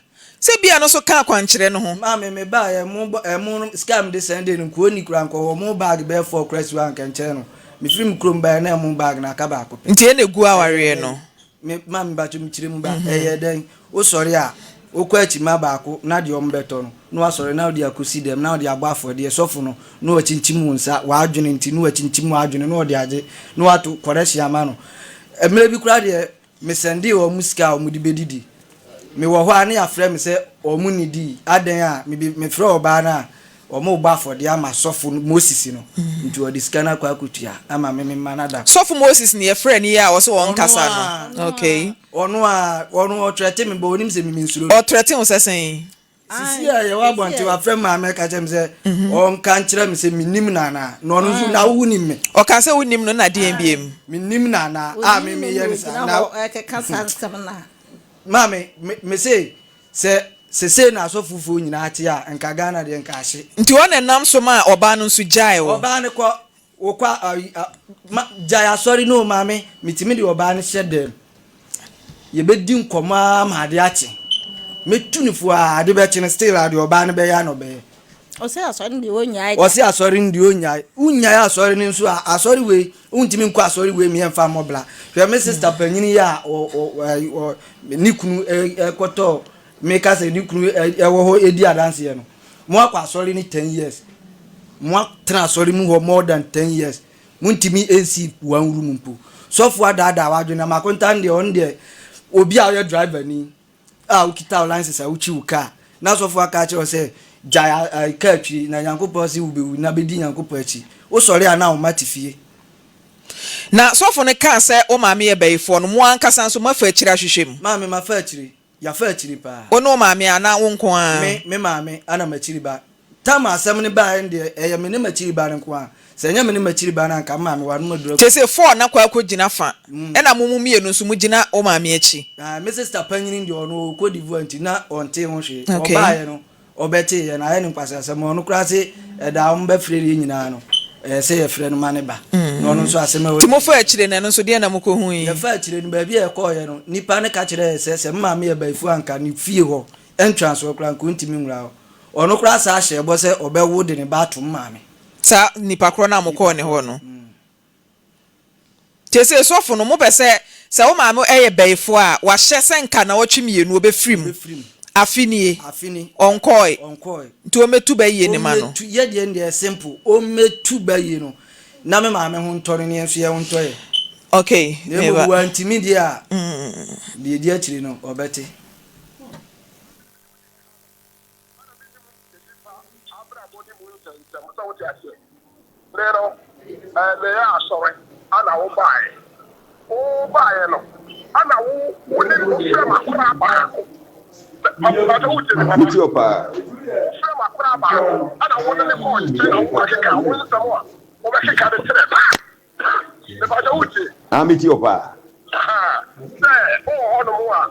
Se bia no so ka kwankyere no ho. Ma me ba e mu scam de sende no ko ni kura nko mo bag be 4 crash one kanche no. Me film krom ba na mu bag na ka ba ko. Nti e na gu aware no. Me ma me ba chum chire mu ba ye den o sorry a o kwa achima ba ko na de o mbeto no no asori na o de akosi dem na o de agba afode sofo no no chinchim nsa wa adwene nti no chinchim wa adwene no o de age no ato correction ama no emre bi kura de me sende o musika o mu di bedidi me wo ho ane afre me se o mu nidi aden a me fre oba na o mu gba afode ama sofo Moses no nti o diska na kwa akutua ama me manada sofo Moses ne ye fre ne ya o se won kasa no. Okay. Onu o trete me bo onim se me nsuro o trete o sesen sisi a ye wa bonte wa frɛ Maame ka kyem se on kan kyerɛ me se minim nana no no so na wo nim me o ka se wo nim no na de mbiem minim nana a me ye na ka sansam na Maame me se na so fufu nyina ate a nka Ghana de nka hye nti wona nam so ma oba no nso jae wo oba ne ko wo kwa jae sorry no Maame mitimi de oba ne hye dem ye bedi nkoma ma de ache metunifu a de be chine still a de oba ne be ya no be o se asori ndi onyai o se asori ndi onyai unyai asori ni nso asori we untimi nko asori we mi emfa mobla hwe me sister panyini ya o nikunu ekoto me ka se nikunu ewo ho edi adanse ye no mo akwa asori ni 10 years mo tra asori mu ho more than 10 years muntimi ensi wan room mpo sofu adada wadwena makonta ndi on de obi a ye driver ni ukita license a uchi uka na sofu aka che o se jaya ka twi na Nyankopɔ si ubewu na bedi Nyankopɔ achi o sori ana o matifie na sofu ne ka se o maame ye bayifo no mo ankasa nso mafa akiri ahwehwem maame mafa akiri ya fa akiri pa o no maame ana wo nko a me maame ana machiri ba tama asem ne ba ende eye me ne machiri ba nko a se nya me ne machiri ba na nka maame wa no maduro chese 4 na kwa akogina fa e na mumu mienu nso mu gina o maame achi me sister panyini ndi ono ko divuanti na onte ho hwe oba ye no obete ye na ye nkwasa asem ono kura se da mba frere nyina no se ye frere no mane ba no ono nso asem we timo fa akire na no nso de na mko hu yi ye fa akire no ba bi e ko ye no nipa ne ka kire se maame ye ba ifu anka ni fie ho entrance wo kura nko ntimi nwura ono kura sa ahye bo se obewo de ne ba to maame sa nipa kro na mko ne ho no chese sofo no mo pese se wo maame eye bayifo a wa hye senka na wo twemienu obefrim afini onkoi nti o metu bayi ne ma no ye de ndie simple o metu bayi no na me maame ho ntore ne enso ye ho ntoye okay ne mo wanti media de di akiri no obete Pero le ya sorry ana wo bae no ana wo ne wo fẹ́ makura ba ko ba wo je ba Miti opa. fẹ́ makura ba ana wo ne ko je na wo ka wo se mo wo be ka de tere ba le ba wo je Miti opa. se o no mo a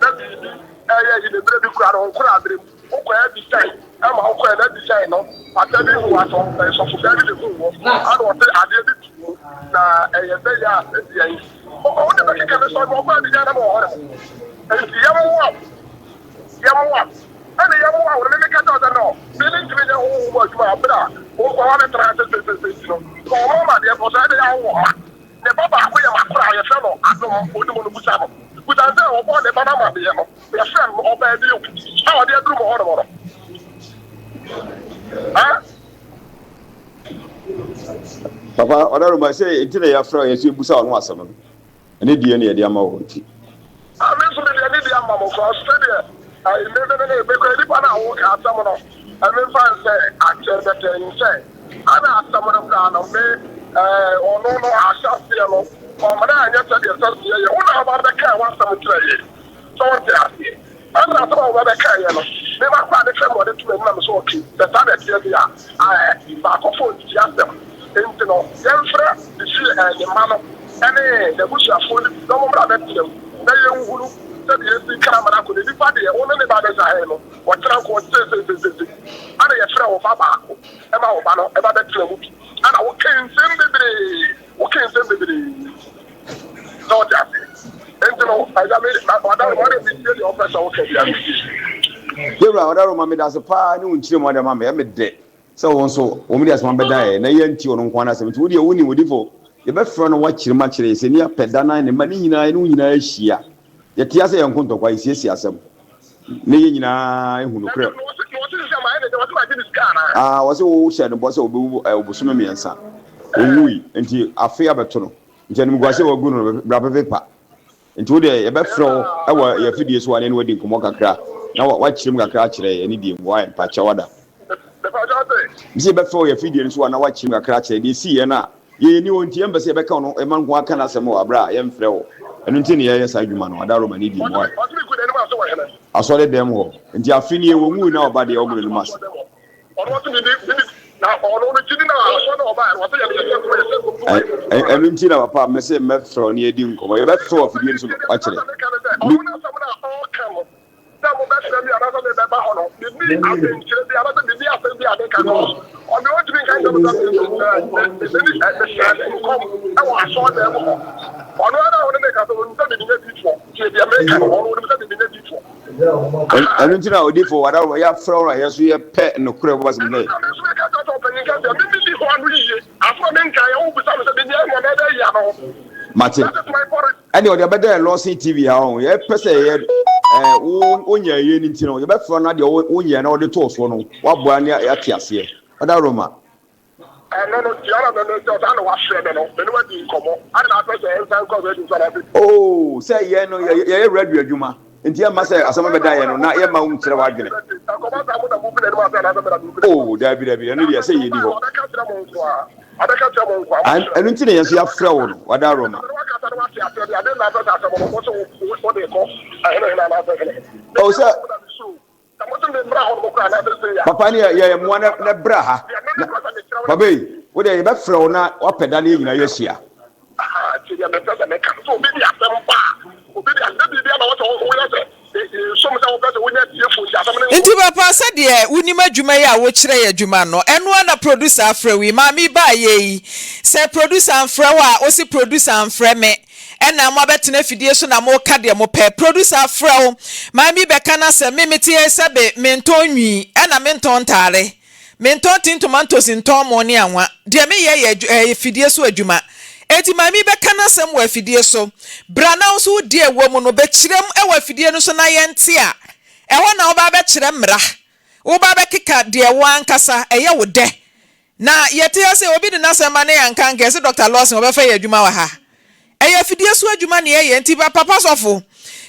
na bi ye yi de bre bi kura no kura bre o ko e bi sai ama o ko e na bi sai no atabi hu aso so fu ga bi de hu wo ana o te ade bi tu na ye be ya e bi ai o de be ka be so mo ko bi ja na mo ho e yamu ana yamu wa wo me ka ta da no bi ni ti be hu wo ju abra o ko wa me tra se no ko mo ma de ko sa de ya wo ma ne baba ko ya makura ya fe no ado mo de mo no busa no busa se o bo ne baba ma be no ya fe o ba de o ha wa de duru mo ho no Papa, odaru ma say intine ya fra yesu busa onu asem no. Ene die ne ye de ama wo nti. Me so de ne de ama mo for Australia. I ne be ko di pa na wo ka asem no. Me fan say ache bete ni say. Ana asem no ka no me ono no asase no. O ma na anya se de asase ye. Wo na ba be ka wa asem tire ye. So what ya see? Ana asem wa be ka ye no. Me ba kwa de mano any the bush are full no more than them na ye nhuru said ye kamera ko ni fa de won ne ba de sa he no o tra ko se ana ye fra o baba ko e ma o ba no e ba de tra mu bi ana wo ken sem bebre no just entino I mean na what be the officer o ke ya Debra odaro mama da so pa ni unchire mo da mama ya mede so won so o mi da so mama da e na yanti ono nkwana asem ti wo de woni wodi fo ye be fro no wa kire ma kire se ni apeda na ne ma ni nyina ni nyina ahia ye ti ase ye nkonto kwa isi asem ne ye nyina ehu no kre wose wo hye no bo se obusume miensa owui nti afia beto no nti anim gwase wo gu no bra pepa nti wo de ye be fro ewa ye fidie so ane ne wadi nkomo kakra na wa chirim kakra kire ani di mo ayi pacha wada mse be fo ye fidie so na wa chirim kakra kire de si ye na ye ni wonti embe se be ka no e man ko aka na asem wa bra ye mfre wo enu nti ne ye sa adwuma no adaro mani di mo ayi asole dem ho nti afini e wo ngu na oba de ogre no mas enu nti na papa me se me fro ne edi nkomo ye be fo fidie so wa kire Anuntina odifo wada ya fro ya so ye pe no kure bo basem dey Martin ani odi abeda Lawson TV ha on ye pese ye onya ye ni ntino ye be fro na de onya na odi to so no waboa ne ya tiase wada Roma oh say ye no ye ready adwuma nti ya masa asama beda ye no na ye ma unkyere wadwene oh dabi no dia say ye di ho anu ntine ye so ya fra wo no wada Roma oh say papa ni ye mo na bra ha babe wo de ye be fra wo na opeda na nyina ye hia Nti papa said ye unim adwuma ye a wo kire ye adwuma no eno na producer afra wi maami ba ye se producer afra wa o si producer afra me ena mo betena fidie so na mo ka de mo pe producer afra wo maami be kana se memeti ye sebe menton nwi ena menton tare menton tin tomatoes nton mo ne anwa de me ye fidie so adwuma eti mami be kana sem wa fidie so brana so die wo mu no be kirem e wa fidie no so na yente a e ho na wo ba be kirem mra wo ba be kika de wo ankasa e ye wo de na yete ya se obi de na sem ma ne yanka nke se Dr. Lawson obefa ye adwuma wa ha e ye fidie so adwuma ne ye enti papa sofo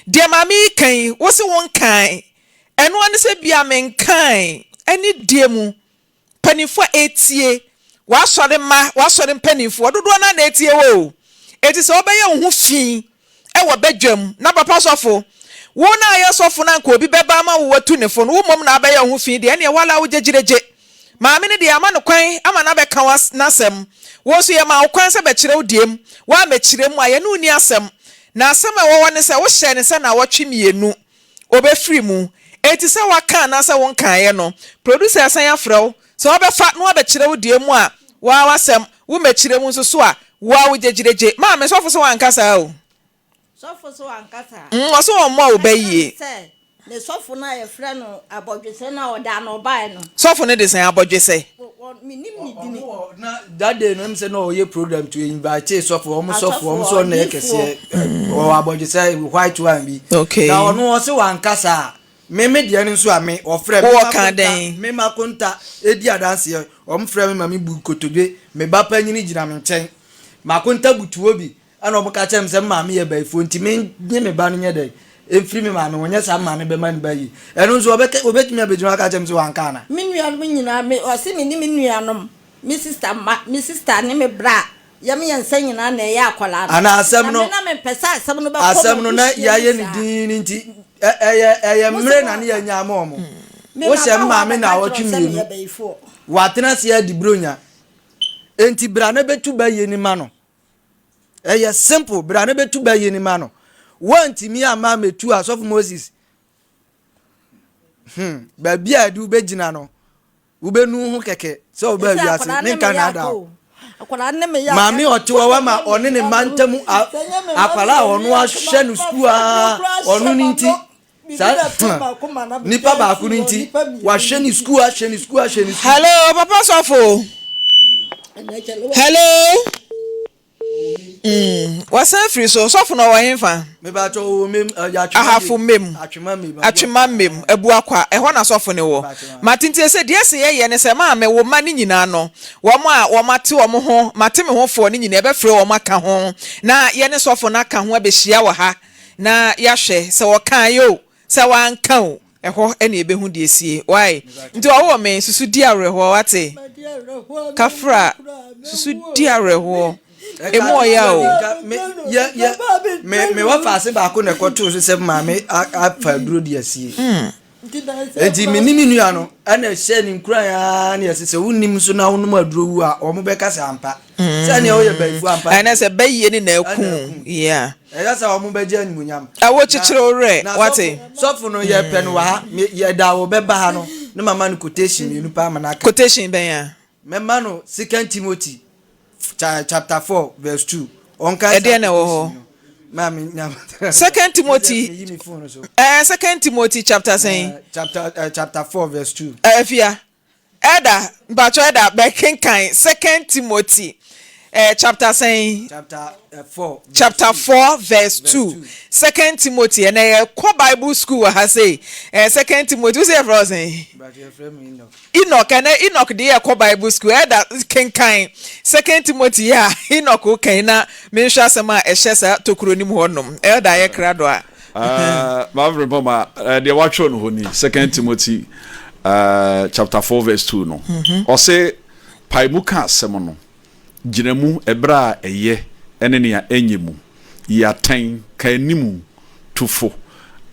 de mami kan wo se won kan eno ane se bia men kan ani die mu panifo etie wasore mpanimfo dodo na etie wo eti se obeye ho fi e wo badwam na papa sofo wo na aye sofo na nka obi beba ma wo watu ne fo no wo mom na abeye ho fi de ene wala wo jegireje maame ne de ama no kwan ama na beka was nasem wo so ye ma kwan se be kire wo diem wa ma kire mu aye no ni asem na asem e wo ne se wo hye ne se na wo twemienu obefiri mu eti se waka na se won kan ye no producer san afrew so obefa no obekire wo diem a wa wasem wo mekire mu nso so a wa wo jegireje ma me sofo so wankasa o sofo so wankasa so o mo obaye ne sofo na ye frɛ no abodwese na oda no bae no sofo ne de san abodwese minim ni dini na that day no say no ye program to invite sofo o mo so na ye kese o abodwese white one bi okay na ono o se wankasa me de ne nso a me o frɛ me makonta edi adanse o mo frɛ me ma me bu kotobe me ba panyini gina me nkyɛn makonta butuo bi ana o mo ka kyem se ma me ye baifo nti me nye me ba no nye dai efiri me ma me wonya sa ma me be ma ne ba yi eno nso obetumi abedwuma ka kyem se wanka na me nuanom nyina me o se me ni me nuanom me sister ne me bra ya me yensa nyina na ye akwala ana asem no na me pesa asem no ba asem no na ya ye ne din nti eye mre na ne ya nya ma omo wo se ma me na wo twemi watena se ya di bronya enti bra na betu ba ye ni ma no simple bra ne betu ba ye ni ma no want me ama metu as of Moses ba bia du be gina no wo be nu ho keke so ba wi ase ne kan na da Maame otewa wa ma one ne mantamu akwala onu ahwe no school onu ni nti nipa ba ku ni nti wa hwe ni school hello papa sofo hello wasan free so sofo no wa hemfa me ba to mem ahafu mem atwema mem abu akwa ehọ na sofo ne wo matintie se de se ye ne se ma me wo ma ni nyina no wo ma wo mate wo ho mate me ho fo ni nyina e be free wo maka ho na ye ne sofo na ka ho abehia wo ha na ya hwe se wo kan yo se wan kan o ehọ ene ebe hu de esie why nti wo me susu di areho wate kafra susu di areho emo ya o me wa fa se ba ko ne kwato so se maame afa duro di asie enti minimi nua no ana hye ni nkura ya na yese se wonnim so na wonum aduro wu a omo be kasa ampa se ne o ye baifu ampa ana se bayiye ni na eku yeah eya sa omo be je anyunyam awo chichire ore wate sofo no ye pe no wa ye da wo be ba ha no ne mama no quotation mi nu pa manaka quotation ben ya me mano 2 Timothy chapter 4 verse 2 onka ede na wo ho mami nyam 2 Timothy 2 Timothy chapter 4 verse 2 afia eda bacho eda be kenkan 2 Timothy chapter 4 verse 2 2 Timothy and ko Bible school ha say 2 Timothy we say frozen Enoch and Enoch dey ko Bible school that kenkan 2 Timothy ya Enoch kan na menhwa asema ehye tokronim honom da ye krado a Maame Frimpomaa dey watch on ho ni 2 Timothy chapter 4 verse 2 no o say paimu ka asem no Jinemu ebra eye ene ne ya enyemu yaten kanimu tufo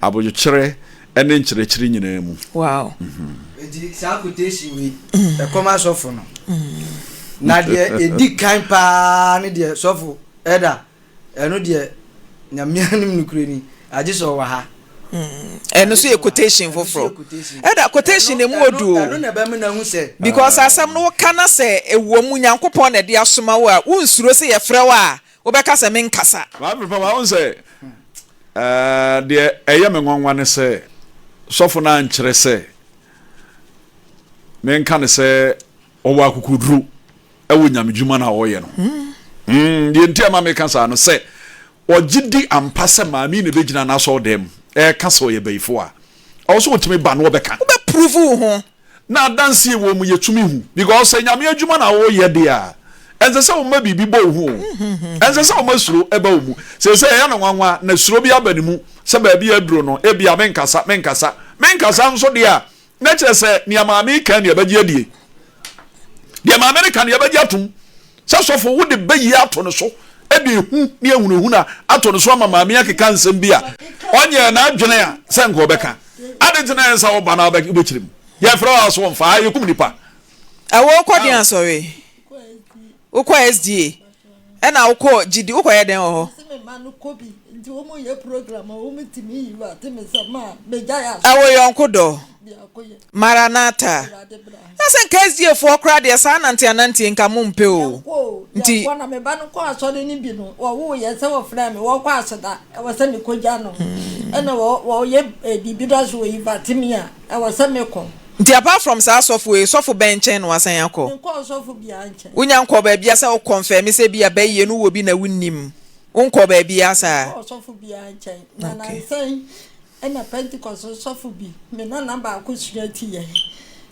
abojo kire ene nkirekire nyina mu wow edi sa quotation we e koma sofo no na de edi kan pa ne de sofo eda eno de nyamianim nukureni age so wa ha eno so ye quotation foforo eda quotation emu odu eno na be me na hu se because asem no kana se ewom nyankopon na de asoma wo a unsuro se ye frɛ wa wo beka se men kasa Maame Frimpomaa on se de eye me nwanwa ne se sofo na nkyere se men kan se owo akukudru ewo nyamedwuma na wo ye no de ntia ma me kasa no se ogidi ampase maami ne begina na so dem kaso ye beifo a also wotimi ba no obeka be prove ho na dance wo mu yetumi hu because nyame adwuma na wo ye de a ense se wo ma bibi bo hu ense se wo ma suro eba wo mu se ya na nwanwa na suro bi abanimu se ba bi aduro no e bia menkasa nso de a na kire se ni amaami kan ne abaji adie de maame kan ne abaji atum se sofo wo de bayi ato no so ebi hu ni ehunu na ato no so ama maame akeka nsem bi a onye na adwene a se nko beka adentena ensa wo bana obeki ubechirim ye fra so mfa ye kum nipa awo kwodi ansori ukwa SDA ena ukọ gidi ukọ ye den ho me manu kobi nti wo mo ye program wo mitimi yiwa temi sama beja ya awo yonko do Maranatha ase KSDA for crowd ya sa ananti nka mo mpe o nti wana me ba no ko asode ni bi no wo ye se wo fra me wo kwa asoda e wo se me koja no ena wo ye bibida so yi batimi a e wo se me ko nti apart from sa sofu benchen no asan yakọ nko sofu bi anche unya nko ba bia se wo confirm se bia ba ye no wo bi na wunnim unko ba bia sa sofu bi anche na na say ena Pentecost sofu bi me na number akosuati ye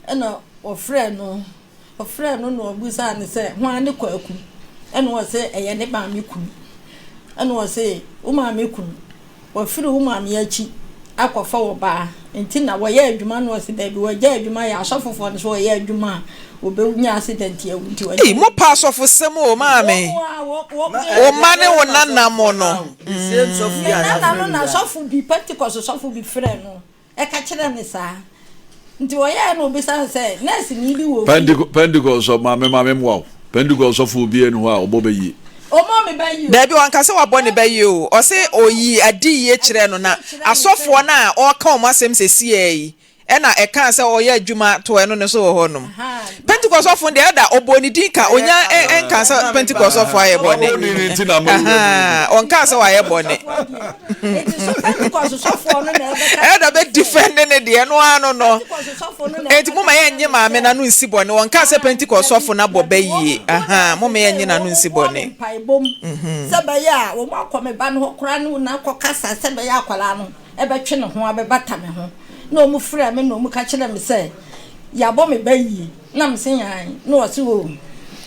ena ofre no no obusa ne se ho ane kwaku ena wo se eye ne ba me kunu ena wo se wo ma me kunu wo firi wo ma me achi akwafa wo ba enti na wo ye adwuma no se da bi wo je adwuma ya asofofo no so wo ye adwuma obewunya accident ya wuti wa mo pa sofo sem o ma me o mane wo nanamo no same sofu ya na sofu bi Pentecost sofu bi frɛ no e ka kire ne sa nti wo ye no obisa se nurse ni bi wo Pentecost so ma me mo Pentecost sofu bi enu ho a obo beyi Omo me bayi. Debi wankasa wabɔ ne bɛyi o. Ɔse oyi adi ye kyerɛ no na asɔfoɔ na ɔka ɔmo asɛm sɛsi yi. Ɛna ɛka sɛ ɔyɛ adwuma to ɛno ne so wɔ hɔnom. Pentecost of the other oboni dinka onya enka sɛ Pentecost of ayɛ bɔne. Onka sɛ wayɛ bɔne. Pentecost of no na ɛda bɛ defend ne de no ano no. Enti mo ma yɛ nye maame na no nsi bɔne. Onka sɛ Pentecost of na bɔ bɛyie. Mo ma yɛ nye na no nsi bɔne. Sɛ bɛyɛ a wo ma kɔ me ba no kora no na kɔ kasa sɛ bɛyɛ akwala no ɛbɛtwe ne ho abɛbata me ho. No mu frɛ me no mu ka kyerɛ me sɛ ya bɔ me bayi na me se yan no wɔ se wo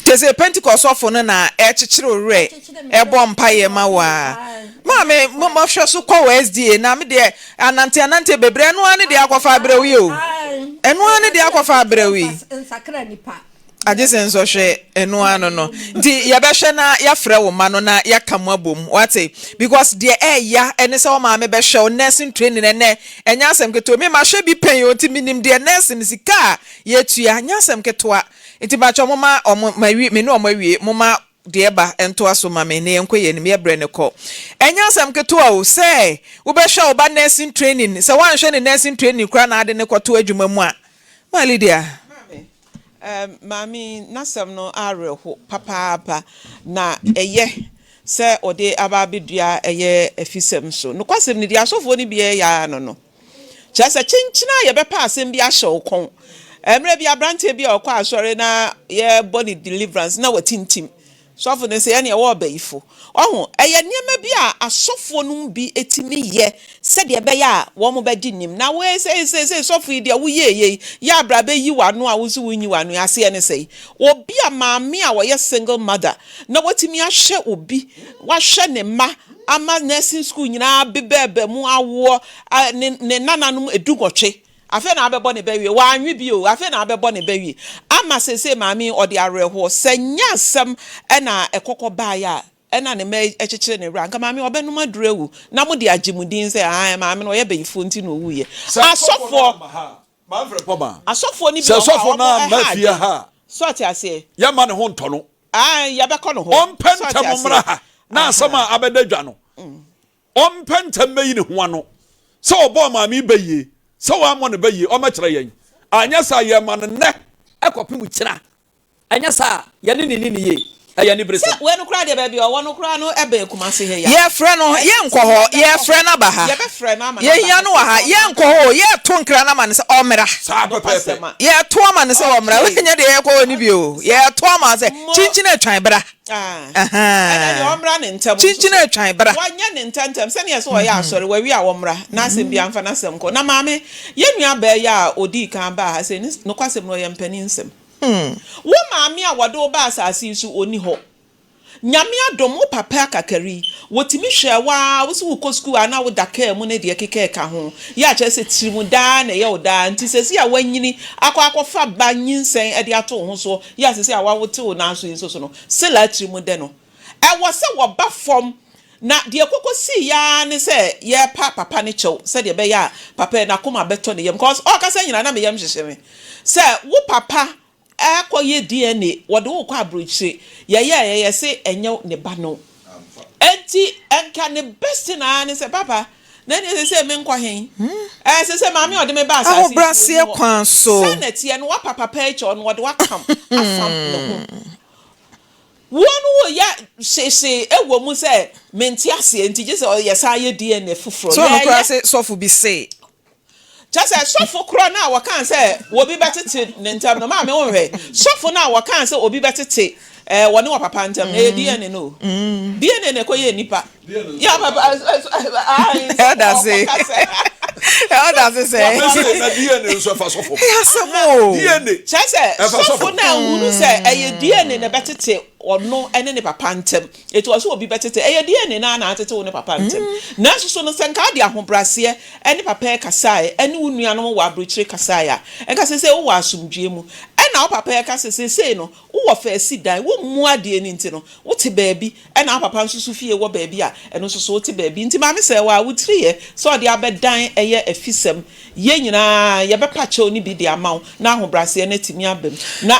tese Pentecost of no na ɛkyekyere ore ɛbɔ mpaye ma wa maame mo hwɛ so kɔ SDA na me de anante bebre no ane de akɔfa abrɛwi o ɛno ane de akɔfa abrɛwi nsakra nipa agese nso hwɛ eno ano no nti yɛbɛhwɛ na yɛfrɛ wo ma no na yɛka mo abom wate because de ɛya ɛne sɛ wo maame bɛhwɛ wo nursing training ɛnɛ ɛnya asɛm keto me ma hwɛ bi pen yo nti minim de nursing sika yɛtua nya asɛm ketoa nti ba cho moma mawi me no mawie moma de ba ento aso ma me ne enkoye ne me brɛ ne kɔ ɛnya asɛm ketoa o sɛ wo bɛhwɛ wo ba nursing training sɛ wanhwɛ ne nursing training kra na ade ne kɔto adwuma mu a ma Lydia Mami nasem no areho papa na eye se ode ababedua eye afisem so no kwasem ni dia sofo ni bia ya no chese chinchina ye bepa asem bia hye kon emre bia brante bia okwa asore na ye body deliverance na watintim sofo ne se ye na wo bayifo oho eye niam bia asofo no bi etimi ye se de be ya wo mo bedi nim na we say sofo de wo ye ya bra be yi wano a wo so wonyi wano ase ene sei obi a maame a wo ye single mother na watimi ahye obi wa hye ne ma ama nursing school nyina bebebe mu awo ne nananom edugotwe afa na abebo ne bawie wa anwe bi o afa na abebo ne bawie ama sese maame odi areho senya asem na ekokọ ba ya ena ne me ekyekere ne ranka maame obenum adurewu na mo de agimudin se maame no ye bayifo nti no wuye asofo Maame Frimpomaa asofo ni bi asofo na mafia ha so ti ase ya ma ne ho nto no ya be kọ no ho ompentam mra ha na asama abedadwa no ompentam meyi ne ho ano se obo maame baye se wa mo ne baye o ma kire yen anya sa ye ma ne ne ekopim kira anya sa ye ne ye aya ni brese we no kra de ba bi o no kra no ebe kumase he ya ye frɛ no ye nkɔ hɔ ye frɛ na ba ha ye be frɛ na ma ye hia no wa ha ye nkɔ hɔ ye to nkra na ma ne sɛ ɔmra sa pepe ye to ama ne sɛ ɔmra we nya de ye kɔ ni bi o ye to ama sɛ chinchina atwan bra de ɔmra ne ntam chinchina atwan bra wanya ne ntantem sɛ ne ye so ɔyɛ asɔre wawi a wɔmra na asɛm bi amfa na asɛm kɔ na maame ye nua ba ya odi kan ba ha sɛ no kwasɛm no yɛ mpani nsɛm wo maame a wado ba asase su oni ho nyame adom wo papa akakari wotimi hwe wa wo so ko school ana wo daka mu ne de keke ka ho ya kye se tirimu da na ye wo da nti sesi a wanyini akwafa ba nyinsen e de ato ho so ya sesi a wawote wo na so so no sela tirimu de no e wo se wo ba fom na de kokosi ya ne se ye papa ne chew se de be ya papa na koma beto ne yem because o ka se nyina na me yem hyehye me se wo papa akoye DNA wode wo kwa abrochire ye se enye ne ba no enti enka ne best na ne se papa na ne se me nkwa hen se maame ode me ba asase abrase kwan so senate ye no wa papa page on wode wa kam afam no wonu ya se ewo mu se menti ase enti je se ye sa ye DNA fufuro so no kra se sofu bi se just as sofo kro na wa kan say obi betete ne ntam no ma me wo hwe sofo na wa kan say obi betete woni wa papa ntam e DNA no DNA ne koye nipa ya papa that's it how does it say na DNA so fa sofo yasemo DNA just sofo na hunu say e DNA ne betete ono ene ne papa ntam it was obi betete e DNA na atete wo ne papa ntam na so no senka de ahobrase ene papa kasae ene unuanom wa abrochire kasae enka se wo asumdwe mu ena wo papa ka se no wo fa si dan wo mu ade ni nti no wo te baabi ena wo papa nsusu fie wo baabi a eno so wo te baabi nti maame se wa wo triye so de abedan eye afisem ye nyina ye bepa che oni bi de amaw na ahobrase na timi abam na